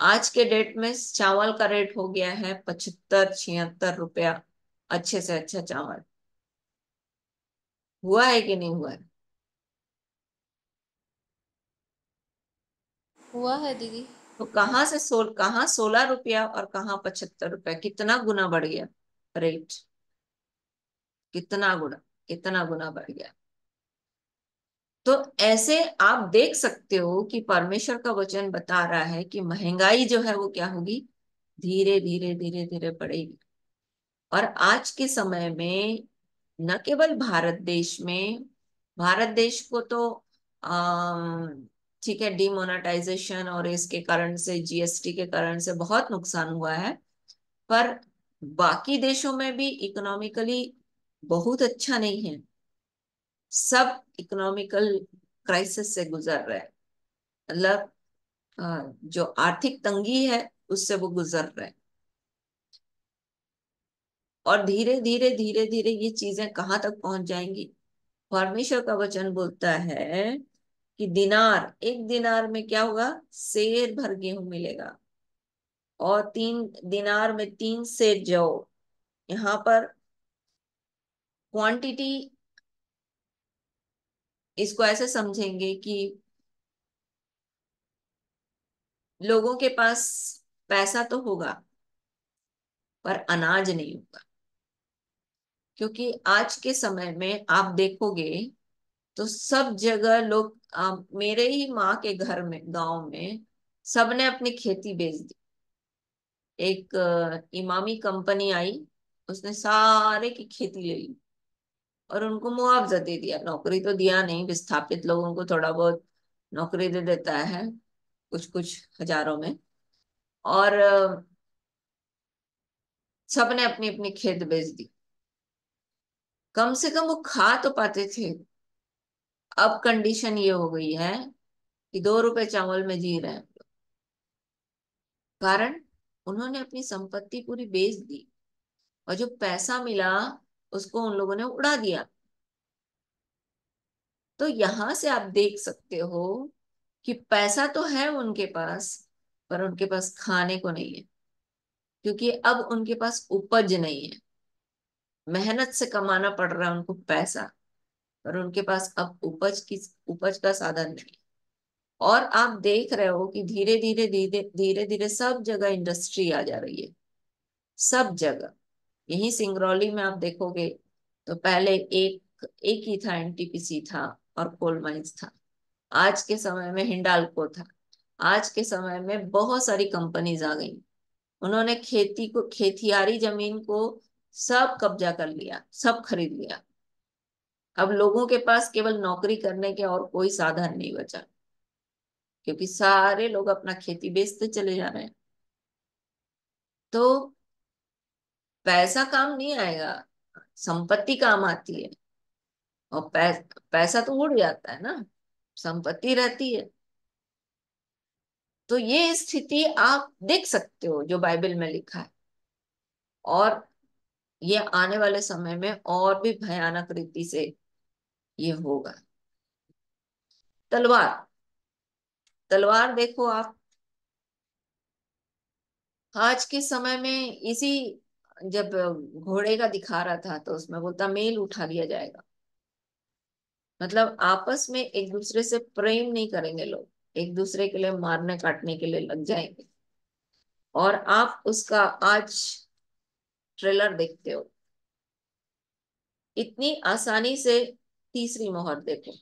आज के डेट में चावल का रेट हो गया है 75-76 रुपया, अच्छे से अच्छा चावल। हुआ है कि नहीं हुआ है? हुआ है दीदी। तो कहाँ 16 रुपया और कहाँ 75 रुपया, कितना गुना बढ़ गया रेट? कितना गुना, कितना गुना बढ़ गया। तो ऐसे आप देख सकते हो कि परमेश्वर का वचन बता रहा है कि महंगाई जो है वो क्या होगी, धीरे धीरे धीरे धीरे बढ़ेगी। और आज के समय में न केवल भारत देश में, भारत देश को तो ठीक है, डिमोनेटाइजेशन और इसके कारण से, जीएसटी के कारण से बहुत नुकसान हुआ है, पर बाकी देशों में भी इकोनॉमिकली बहुत अच्छा नहीं है। सब इकोनॉमिकल क्राइसिस से गुजर रहे हैं। मतलब जो आर्थिक तंगी है उससे वो गुजर रहे हैं। और धीरे धीरे धीरे धीरे ये चीजें कहाँ तक पहुंच जाएंगी? परमेश्वर का वचन बोलता है कि दिनार, एक दिनार में क्या होगा? सेर भर गेहूं मिलेगा, और 3 दिनार में 3 सेर जौ। यहाँ पर क्वांटिटी, इसको ऐसे समझेंगे कि लोगों के पास पैसा तो होगा पर अनाज नहीं होगा। क्योंकि आज के समय में आप देखोगे तो सब जगह लोग, मेरे ही माँ के घर में, गांव में, सबने अपनी खेती बेच दी। एक इमामी कंपनी आई, उसने सारे की खेती ले ली और उनको मुआवजा दे दिया। नौकरी तो दिया नहीं, विस्थापित लोगों को थोड़ा बहुत नौकरी दे देता है, कुछ कुछ हजारों में। और सबने अपनी अपनी खेत बेच दी। कम से कम वो खा तो पाते थे। अब कंडीशन ये हो गई है कि 2 रुपए चावल में जी रहे हैं। कारण उन्होंने अपनी संपत्ति पूरी बेच दी, और जो पैसा मिला उसको उन लोगों ने उड़ा दिया। तो यहां से आप देख सकते हो कि पैसा तो है उनके पास, पर उनके पास खाने को नहीं है, क्योंकि अब उनके पास उपज नहीं है। मेहनत से कमाना पड़ रहा है उनको पैसा, पर उनके पास अब उपज का साधन नहीं है। और आप देख रहे हो कि धीरे धीरे धीरे धीरे धीरे सब जगह इंडस्ट्री आ जा रही है, सब जगह। यही सिंगरौली में आप देखोगे तो पहले एक एक ही था, एनटीपीसी था और कोल माइंस था। आज के समय में हिंडाल्को था। आज के समय में बहुत सारी कंपनीज आ गई। उन्होंने खेतियारी जमीन को सब कब्जा कर लिया, सब खरीद लिया। अब लोगों के पास केवल नौकरी करने के और कोई साधन नहीं बचा, क्योंकि सारे लोग अपना खेती बेचते चले जा रहे हैं। तो पैसा काम नहीं आएगा, संपत्ति काम आती है। और पैसा तो उड़ जाता है ना, संपत्ति रहती है। तो ये स्थिति आप देख सकते हो जो बाइबल में लिखा है, और ये आने वाले समय में और भी भयानक रीति से ये होगा। तलवार, तलवार देखो आप, आज के समय में इसी, जब घोड़े का दिखा रहा था तो उसमें बोलता मेल उठा लिया जाएगा। मतलब आपस में एक दूसरे से प्रेम नहीं करेंगे लोग, एक दूसरे के लिए मारने काटने के लिए लग जाएंगे। और आप उसका आज ट्रेलर देखते हो, इतनी आसानी से तीसरी मोहर देखो,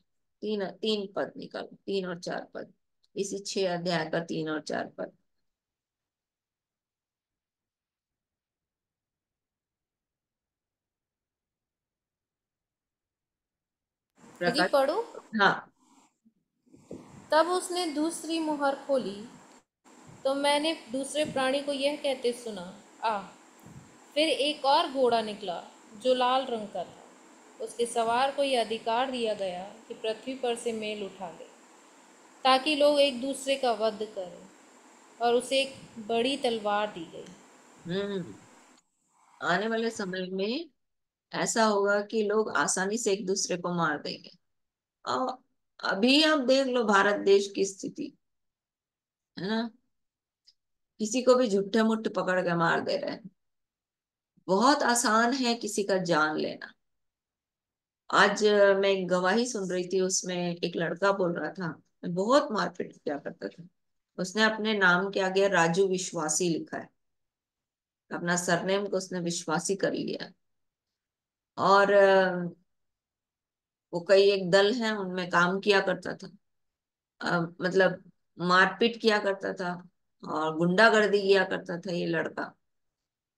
तीन तीन पद निकालो, 3 और 4 पद, इसी 6 अध्याय का 3 और 4 पद। दीदी प्रकाश। पढ़ो। हाँ। तब उसने दूसरी मुहर खोली तो मैंने दूसरे प्राणी को यह कहते सुना, आ। फिर एक और घोड़ा निकला जो लाल रंग का था। उसके सवार को यह अधिकार दिया गया कि पृथ्वी पर से मेल उठा ले, ताकि लोग एक दूसरे का वध करें, और उसे एक बड़ी तलवार दी गई। आने वाले समय में ऐसा होगा कि लोग आसानी से एक दूसरे को मार देंगे। और अभी आप देख लो भारत देश की स्थिति, है ना, किसी को भी झुट्ठे मुट्ठे पकड़ के मार दे रहे हैं। बहुत आसान है किसी का जान लेना। आज मैं एक गवाही सुन रही थी, उसमें एक लड़का बोल रहा था मैं बहुत मारपीट किया करता था। उसने अपने नाम के आगे राजू विश्वासी लिखा है, अपना सरनेम को उसने विश्वासी कर लिया। और वो कई एक दल है उनमें काम किया करता था। मतलब मारपीट किया करता था और गुंडागर्दी किया करता था ये लड़का।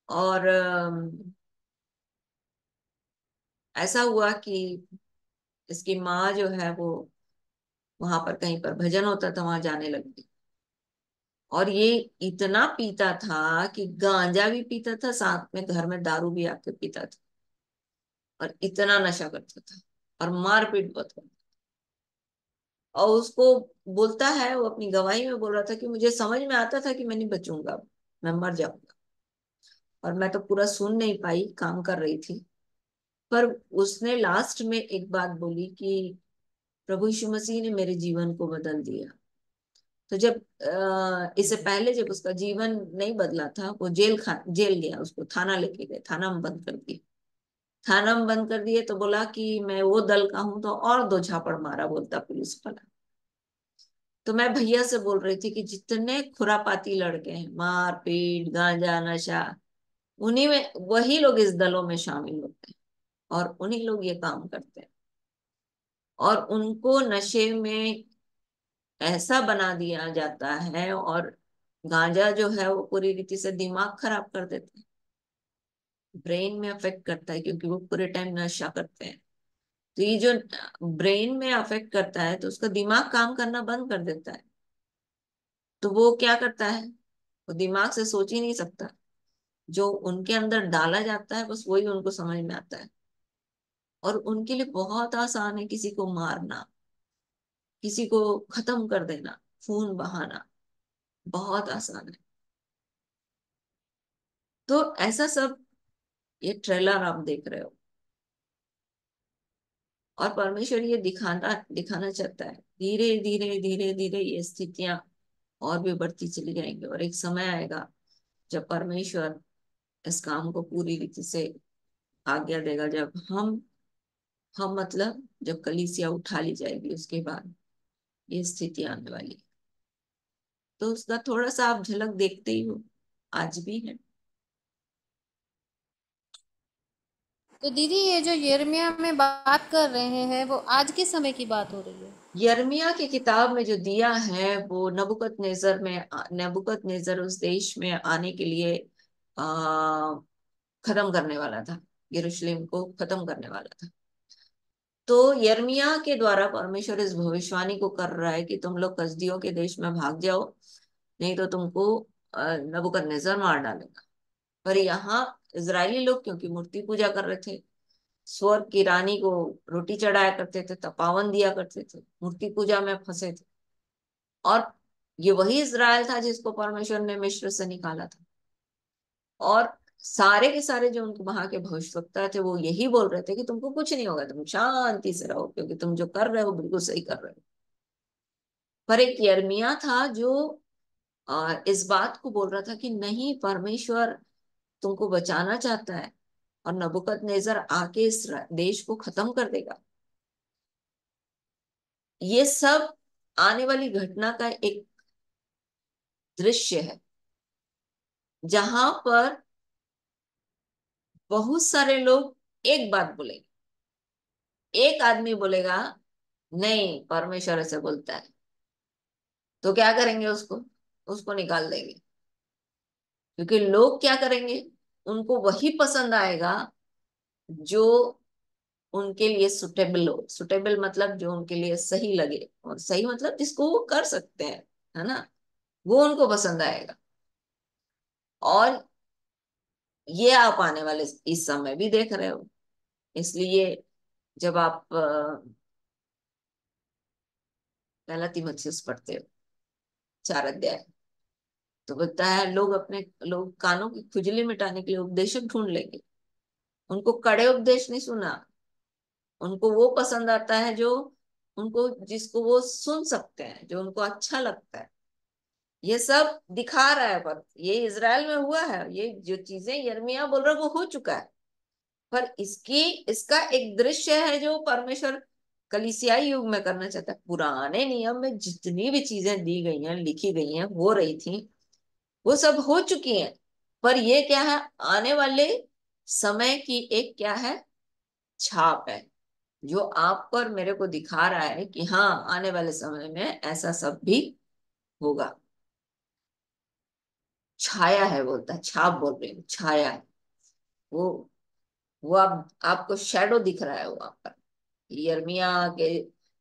और ऐसा हुआ कि इसकी माँ जो है वो वहां पर कहीं पर भजन होता था, वहां जाने लगी। और ये इतना पीता था कि गांजा भी पीता था, साथ में घर में दारू भी आके पीता था, और इतना नशा करता था और मारपीट बहुत करता। और उसको बोलता है, वो अपनी गवाही में बोल रहा था कि मुझे समझ में आता था कि मैं नहीं बचूंगा, मैं मर जाऊंगा। और मैं तो पूरा सुन नहीं पाई, काम कर रही थी। पर उसने लास्ट में एक बात बोली कि प्रभु यीशु मसीह ने मेरे जीवन को बदल दिया। तो जब इससे पहले जब उसका जीवन नहीं बदला था, वो जेल गया, उसको थाना लेके गए, थाना में बंद कर दिए। थाना में बंद कर दिए तो बोला कि मैं वो दल का हूं, तो और 2 झापड़ मारा, बोलता पुलिस वाला। तो मैं भैया से बोल रही थी कि जितने खुरापाती लड़के हैं, मार पीट गांजा नशा, उन्हीं में वही लोग इस दलों में शामिल होते हैं, और उन्हीं लोग ये काम करते हैं। और उनको नशे में ऐसा बना दिया जाता है, और गांजा जो है वो पूरी रीति से दिमाग खराब कर देता है, ब्रेन में अफेक्ट करता है, क्योंकि वो पूरे टाइम नशा करते हैं। तो ये जो ब्रेन में अफेक्ट करता है तो उसका दिमाग काम करना बंद कर देता है। तो वो क्या करता है, वो दिमाग से सोच ही नहीं सकता। जो उनके अंदर डाला जाता है बस वही उनको समझ में आता है। और उनके लिए बहुत आसान है किसी को मारना, किसी को खत्म कर देना, खून बहाना, बहुत आसान है। तो ऐसा सब ये ट्रेलर आप देख रहे हो। और परमेश्वर ये दिखाना दिखाना चाहता है, धीरे धीरे धीरे धीरे ये स्थितियां और भी बढ़ती चली जाएंगी, और एक समय आएगा जब परमेश्वर इस काम को पूरी रीति से आज्ञा देगा, जब हम मतलब जब कलीसिया उठा ली जाएगी, उसके बाद ये स्थिति आने वाली है। तो उसका थोड़ा सा आप झलक देखते ही हो, आज भी है। तो दीदी ये जो यिर्मयाह में बात कर रहे हैं वो आज के समय की बात हो रही है। यिर्मयाह की किताब में जो दिया है वो नबूकदनेस्सर उस देश में आने के लिए खत्म करने वाला था, यरूशलेम को खत्म करने वाला था। तो यिर्मयाह के द्वारा परमेश्वर इस भविष्यवाणी को कर रहा है कि तुम लोग कसदियों के देश में भाग जाओ, नहीं तो तुमको नबूकदनेस्सर मार डालेगा। पर यहाँ इजरायली लोग क्योंकि मूर्ति पूजा कर रहे थे, स्वर्ग की रानी को रोटी चढ़ाया करते थे, तपावन दिया करते थे, मूर्ति पूजा में फंसे थे। और ये वही इजराइल था जिसको परमेश्वर ने मिस्र से निकाला था। और सारे के सारे जो उनके वहां के भविष्यवक्ता थे वो यही बोल रहे थे कि तुमको कुछ नहीं होगा, तुम शांति से रहो, क्योंकि तुम जो कर रहे हो बिल्कुल सही कर रहे हो। पर एक यिर्मयाह था जो इस बात को बोल रहा था कि नहीं, परमेश्वर तुमको बचाना चाहता है, और नबूकदनेस्सर आके इस देश को खत्म कर देगा। ये सब आने वाली घटना का एक दृश्य है, जहां पर बहुत सारे लोग एक बात बोलेंगे। एक आदमी बोलेगा नहीं, परमेश्वर ऐसे बोलता है, तो क्या करेंगे, उसको उसको निकाल देंगे। क्योंकि लोग क्या करेंगे, उनको वही पसंद आएगा जो उनके लिए सुटेबल हो। सुटेबल मतलब जो उनके लिए सही लगे, और सही मतलब जिसको वो कर सकते हैं, है ना, वो उनको पसंद आएगा। और ये आप आने वाले इस समय भी देख रहे हो। इसलिए जब आप पहला तीमुथियुस पढ़ते हो 4 अध्याय, तो बोलता है लोग कानों की खुजली मिटाने के लिए उपदेशक ढूंढ लेंगे। उनको कड़े उपदेश नहीं सुना, उनको वो पसंद आता है जो उनको जिसको वो सुन सकते हैं, जो उनको अच्छा लगता है। ये सब दिखा रहा है, पर ये इजराइल में हुआ है। ये जो चीजें यिर्मयाह बोल रहा है वो हो चुका है। पर इसका एक दृश्य है जो परमेश्वर कलीसियाई युग में करना चाहता है। पुराने नियम में जितनी भी चीजें दी गई हैं, लिखी गई हैं, हो रही थी, वो सब हो चुकी हैं। पर ये क्या है, आने वाले समय की एक क्या है, छाप है, जो आप पर मेरे को दिखा रहा है कि हाँ, आने वाले समय में ऐसा सब भी होगा। छाया है बोलता है, छाप बोल रही हूँ, छाया है। वो वो आपको शैडो दिख रहा है वहां पर। यिर्मयाह के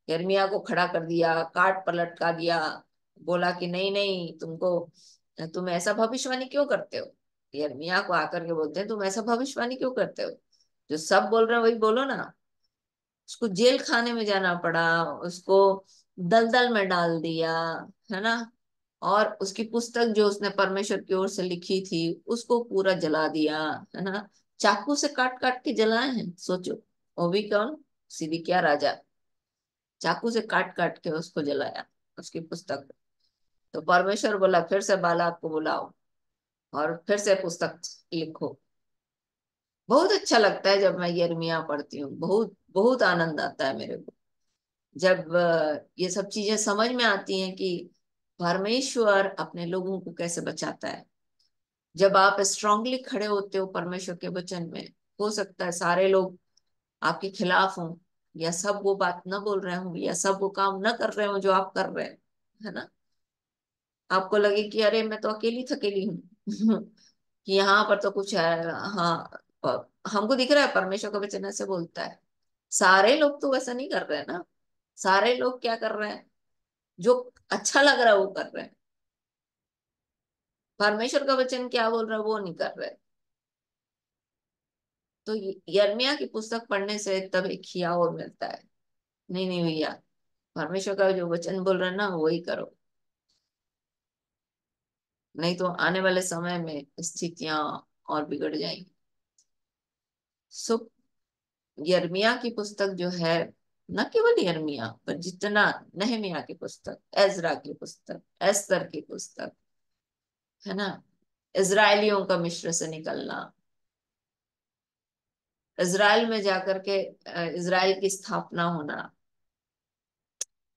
यिर्मयाह को खड़ा कर दिया, काट पर लटका दिया, बोला कि नहीं नहीं, तुम ऐसा भविष्यवाणी क्यों करते हो। यिर्मयाह को आकर के बोलते हैं तुम ऐसा भविष्यवाणी क्यों करते हो, जो सब बोल रहे हैं वही बोलो ना। उसको जेल खाने में जाना पड़ा, उसको दलदल में डाल दिया, है ना। और उसकी पुस्तक जो उसने परमेश्वर की ओर से लिखी थी उसको पूरा जला दिया, है ना। चाकू से काट काट के जलाए हैं, सोचो। वो भी कौन, सिदकिय्याह राजा, चाकू से काट काट के उसको जलाया, उसकी पुस्तक। तो परमेश्वर बोला फिर से बालाक को बुलाओ और फिर से पुस्तक लिखो। बहुत अच्छा लगता है जब मैं यिर्मयाह पढ़ती हूँ, बहुत बहुत आनंद आता है मेरे को, जब ये सब चीजें समझ में आती हैं कि परमेश्वर अपने लोगों को कैसे बचाता है। जब आप स्ट्रांगली खड़े होते हो परमेश्वर के वचन में, हो सकता है सारे लोग आपके खिलाफ हों, या सब वो बात न बोल रहे हों, या सब वो काम न कर रहे हो जो आप कर रहे हैं, है ना। आपको लगे कि अरे मैं तो अकेली थकेली हूँ कि यहाँ पर तो कुछ है। हाँ, हमको दिख रहा है परमेश्वर का वचन ऐसे बोलता है। सारे लोग तो वैसा नहीं कर रहे हैं ना। सारे लोग क्या कर रहे हैं, जो अच्छा लग रहा है वो कर रहे हैं। परमेश्वर का वचन क्या बोल रहा है वो नहीं कर रहे। तो यिर्मयाह की पुस्तक पढ़ने से तब एक हियाव और मिलता है। नहीं नहीं भैया, परमेश्वर का जो वचन बोल रहे हैं ना वही करो, नहीं तो आने वाले समय में स्थितियां और बिगड़ जाएंगी। सो यिर्मयाह की पुस्तक जो है न केवल यिर्मयाह पर जितना नहमिया की पुस्तक, एजरा की पुस्तक, एस्तर की पुस्तक, है ना, इजरायलियों का मिस्र से निकलना, इजराइल में जाकर के इजराइल की स्थापना होना,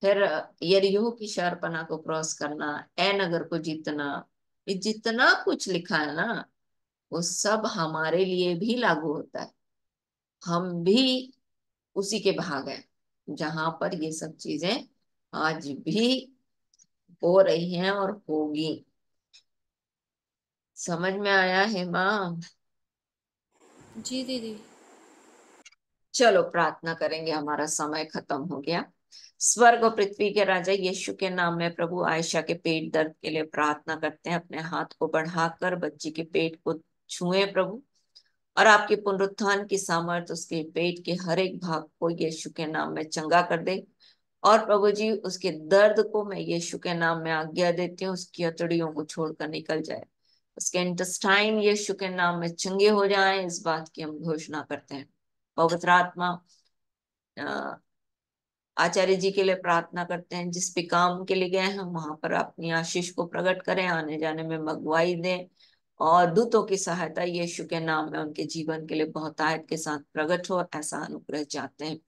फिर यरीहो की शहरपनाह को क्रॉस करना, ए नगर को जीतना, ये जितना कुछ लिखा है ना, वो सब हमारे लिए भी लागू होता है। हम भी उसी के भाग हैं जहां पर ये सब चीजें आज भी हो रही हैं और होगी। समझ में आया है माँ? जी दीदी। चलो प्रार्थना करेंगे, हमारा समय खत्म हो गया। स्वर्ग और पृथ्वी के राजा यीशु के नाम में प्रभु आयशा के पेट दर्द के लिए प्रार्थना करते हैं। अपने हाथ को बढ़ाकर बच्ची के पेट को छुए प्रभु, और आपके पुनरुत्थान की सामर्थ उसके पेट के हर एक भाग को यीशु के नाम में चंगा कर दे। और प्रभु जी, उसके दर्द को मैं यीशु के नाम में आज्ञा देती हूँ, उसकी हथेलियों को छोड़कर निकल जाए, उसके इंटेस्टाइन यीशु के नाम में चंगे हो जाएं, इस बात की हम घोषणा करते हैं। पवित्र आत्मा आचार्य जी के लिए प्रार्थना करते हैं, जिस भी काम के लिए गए हैं वहां पर अपनी आशीष को प्रकट करें, आने जाने में मगवाई दें, और दूतों की सहायता यीशु के नाम में उनके जीवन के लिए बहुतायत के साथ प्रकट हो, ऐसा अनुग्रह चाहते हैं।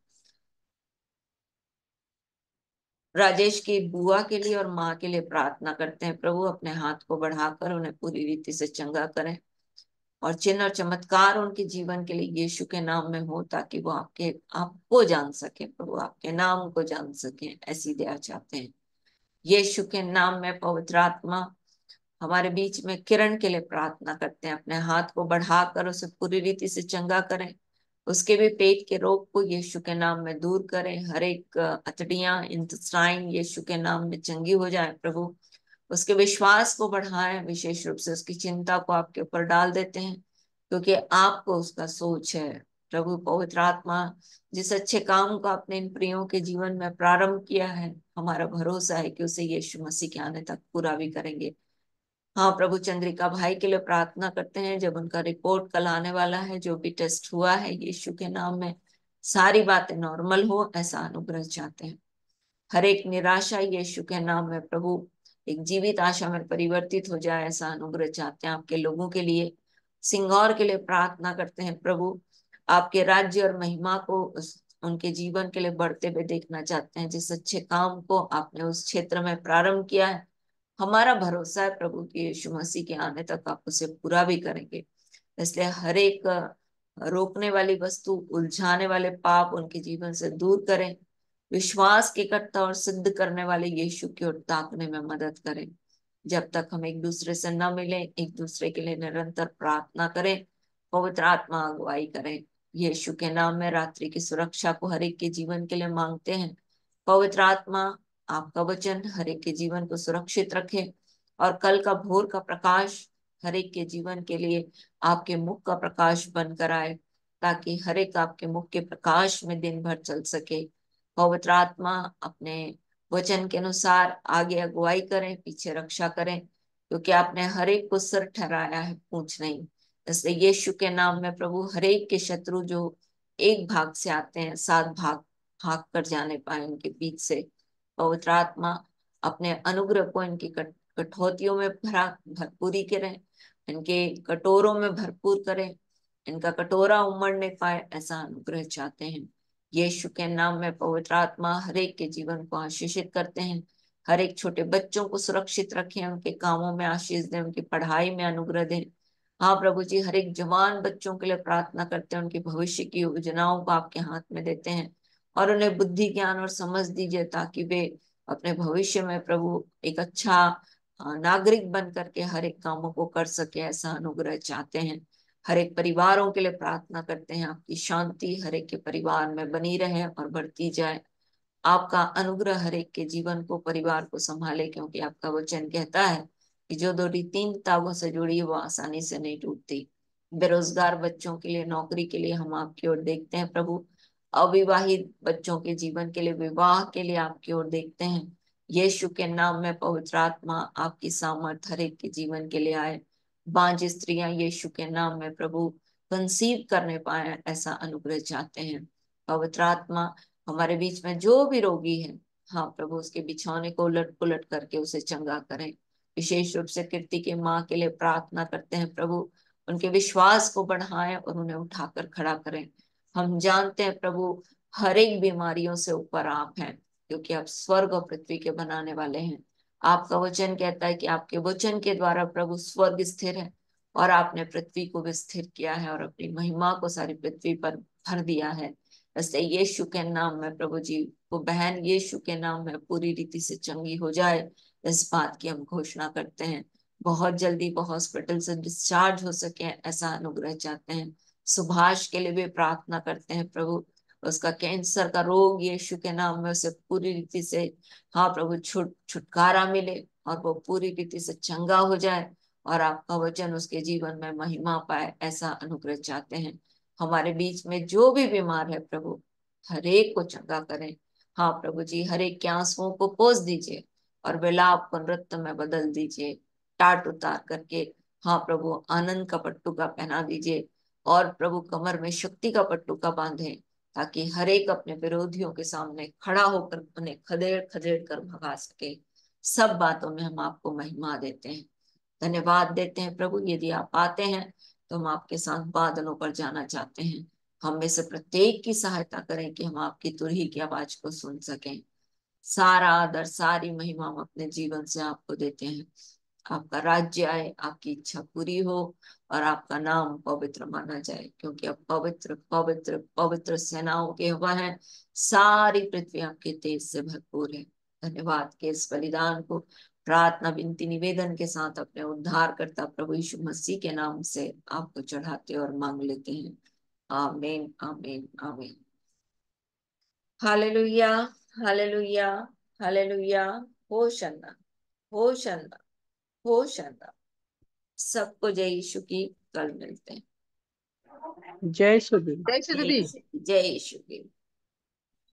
राजेश की बुआ के लिए और माँ के लिए प्रार्थना करते हैं प्रभु, अपने हाथ को बढ़ाकर उन्हें पूरी रीति से चंगा करें, और चिन्ह और चमत्कार उनके जीवन के लिए यीशु के नाम में हो, ताकि वो आपको जान सके प्रभु, आपके नाम को जान सके, ऐसी दया चाहते हैं। यीशु के नाम में पवित्र आत्मा हमारे बीच में किरण के लिए प्रार्थना करते हैं, अपने हाथ को बढ़ाकर उसे पूरी रीति से चंगा करें, उसके भी पेट के रोग को यीशु के नाम में दूर करें, हर एक अतड़ियां इंटेस्टाइन यीशु के नाम में चंगी हो जाए प्रभु, उसके विश्वास को बढ़ाएं, विशेष रूप से उसकी चिंता को आपके ऊपर डाल देते हैं, क्योंकि आपको उसका सोच है प्रभु। पवित्र आत्मा, जिस अच्छे काम को आपने इन प्रियों के जीवन में प्रारंभ किया है, हमारा भरोसा है कि उसे यीशु मसीह के आने तक पूरा भी करेंगे। हाँ प्रभु, चंद्रिका भाई के लिए प्रार्थना करते हैं, जब उनका रिपोर्ट कल आने वाला है, जो भी टेस्ट हुआ है यीशु के नाम में सारी बातें नॉर्मल हो, ऐसा अनुग्रह चाहते हैं। हर एक निराशा यीशु के नाम में प्रभु एक जीवित आशा में परिवर्तित हो जाए, ऐसा अनुग्रह चाहते हैं आपके लोगों के लिए। सिंगौर के लिए प्रार्थना करते हैं प्रभु, आपके राज्य और महिमा को उनके जीवन के लिए बढ़ते हुए देखना चाहते हैं। जिस अच्छे काम को आपने उस क्षेत्र में प्रारंभ किया है, हमारा भरोसा है प्रभु कि यीशु मसीह के आने तक आप उसे पूरा भी करेंगे। इसलिए हर एक रोकने वाली वस्तु, उलझाने वाले पाप उनके जीवन से दूर करें, विश्वास के इकट्ठा और सिद्ध करने वाले यीशु की ओर ताकने में मदद करें। जब तक हम एक दूसरे से न मिले, एक दूसरे के लिए निरंतर प्रार्थना करें, पवित्र आत्मा अगुवाई करें। यीशु के नाम में रात्रि की सुरक्षा को हर एक के जीवन के लिए मांगते हैं। पवित्र आत्मा, आपका वचन हर एक के जीवन को सुरक्षित रखे, और कल का भोर का प्रकाश हर एक के जीवन के लिए आपके मुख का प्रकाश बनकर आए, ताकि हर एक आपके मुख के प्रकाश में दिन भर चल सके। पवित्र आत्मा, अपने वचन के अनुसार आगे अगुवाई करें, पीछे रक्षा करें, क्योंकि आपने हर एक को सिर ठहराया है, पूंछ नहीं। इसलिए यीशु के नाम में प्रभु, हर एक के शत्रु जो एक भाग से आते हैं, 7 भाग भाग कर जाने पाए उनके बीच से। पवित्र आत्मा, अपने अनुग्रह को इनकी कठौतियों में भरपूरी करें, इनके कटोरों में भरपूर करें, इनका कटोरा उमड़ नहीं पाए, ऐसा अनुग्रह चाहते हैं। यीशु के नाम में पवित्र आत्मा हर एक के जीवन को आशीषित करते हैं। हर एक छोटे बच्चों को सुरक्षित रखें, उनके कामों में आशीष दें, उनकी पढ़ाई में अनुग्रह दें। हाँ प्रभु जी, हर एक जवान बच्चों के लिए प्रार्थना करते हैं, उनके भविष्य की योजनाओं को आपके हाथ में देते हैं, और उन्हें बुद्धि, ज्ञान और समझ दीजिए, ताकि वे अपने भविष्य में प्रभु एक अच्छा नागरिक बन करके हर एक कामों को कर सके, ऐसा अनुग्रह चाहते हैं। हर एक परिवारों के लिए प्रार्थना करते हैं, आपकी शांति हर एक के परिवार में बनी रहे और बढ़ती जाए। आपका अनुग्रह हर एक के जीवन को, परिवार को संभाले, क्योंकि आपका वचन कहता है कि जो डोरी 3 तागों से जुड़ी है वो आसानी से नहीं टूटती। बेरोजगार बच्चों के लिए नौकरी के लिए हम आपकी ओर देखते हैं प्रभु। अविवाहित बच्चों के जीवन के लिए, विवाह के लिए आपकी ओर देखते हैं। यीशु के नाम में पवित्र आत्मा, आपकी सामर्थ हर एक के जीवन के लिए आए। बांझ स्त्रियां यीशु के नाम में प्रभु कंसीव करने पाए, ऐसा अनुग्रह चाहते हैं। पवित्र आत्मा, हमारे बीच में जो भी रोगी है, हाँ प्रभु उसके बिछौने को उलट पुलट करके उसे चंगा करें। विशेष रूप से कीर्ति की माँ के लिए प्रार्थना करते हैं प्रभु, उनके विश्वास को बढ़ाएं और उन्हें उठाकर खड़ा करें। हम जानते हैं प्रभु हर एक बीमारियों से ऊपर आप हैं, क्योंकि आप स्वर्ग और पृथ्वी के बनाने वाले हैं। आपका वचन कहता है कि आपके वचन के द्वारा प्रभु स्वर्ग स्थिर है और आपने पृथ्वी को भी स्थिर किया है और अपनी महिमा को सारी पृथ्वी पर भर दिया है। इसलिए यीशु के नाम में प्रभु जी, वो बहन यीशु के नाम में पूरी रीति से चंगी हो जाए, इस बात की हम घोषणा करते हैं। बहुत जल्दी वो हॉस्पिटल से डिस्चार्ज हो सके, ऐसा अनुग्रह चाहते हैं। सुभाष के लिए भी प्रार्थना करते हैं प्रभु, उसका कैंसर का रोग यीशु के नाम में उसे पूरी रीति से, हाँ प्रभु, छुटकारा मिले और वो पूरी रीति से चंगा हो जाए और आपका वचन उसके जीवन में महिमा पाए, ऐसा अनुग्रह चाहते हैं। हमारे बीच में जो भी बीमार है प्रभु, हर एक को चंगा करें। हाँ प्रभु जी, हर एक के आंसुओं को पोंछ दीजिए और विलाप को नृत्य में बदल दीजिए। टाट उतार करके, हाँ प्रभु, आनंद का पट्टुका पहना दीजिए और प्रभु कमर में शक्ति का पट्टुका बांधे, ताकि हर एक अपने विरोधियों के सामने खड़ा होकर उन्हें खदेड़ खदेड़ कर भगा सके। सब बातों में हम आपको महिमा देते हैं, धन्यवाद देते हैं प्रभु। यदि आप आते हैं तो हम आपके साथ बादलों पर जाना चाहते हैं। हम में से प्रत्येक की सहायता करें कि हम आपकी तुरही की आवाज को सुन सकें। सारा आदर, सारी महिमा हम अपने जीवन से आपको देते हैं। आपका राज्य आए, आपकी इच्छा पूरी हो और आपका नाम पवित्र माना जाए, क्योंकि अब पवित्र पवित्र पवित्र सेनाओं के यहोवा है। सारी पृथ्वी आपके तेज से भरपूर है। धन्यवाद के इस बलिदान को प्रार्थना विनती निवेदन के साथ अपने उद्धारकर्ता प्रभु यीशु मसीह के नाम से आपको चढ़ाते और मांग लेते हैं। आमीन आमीन आमीन। हालेलुया हालेलुया हालेलुया। होशन्ना होशन्ना होशन्ना। सबको जय यीशु की। कल मिलते हैं। जय सुधी। जय यीशु की।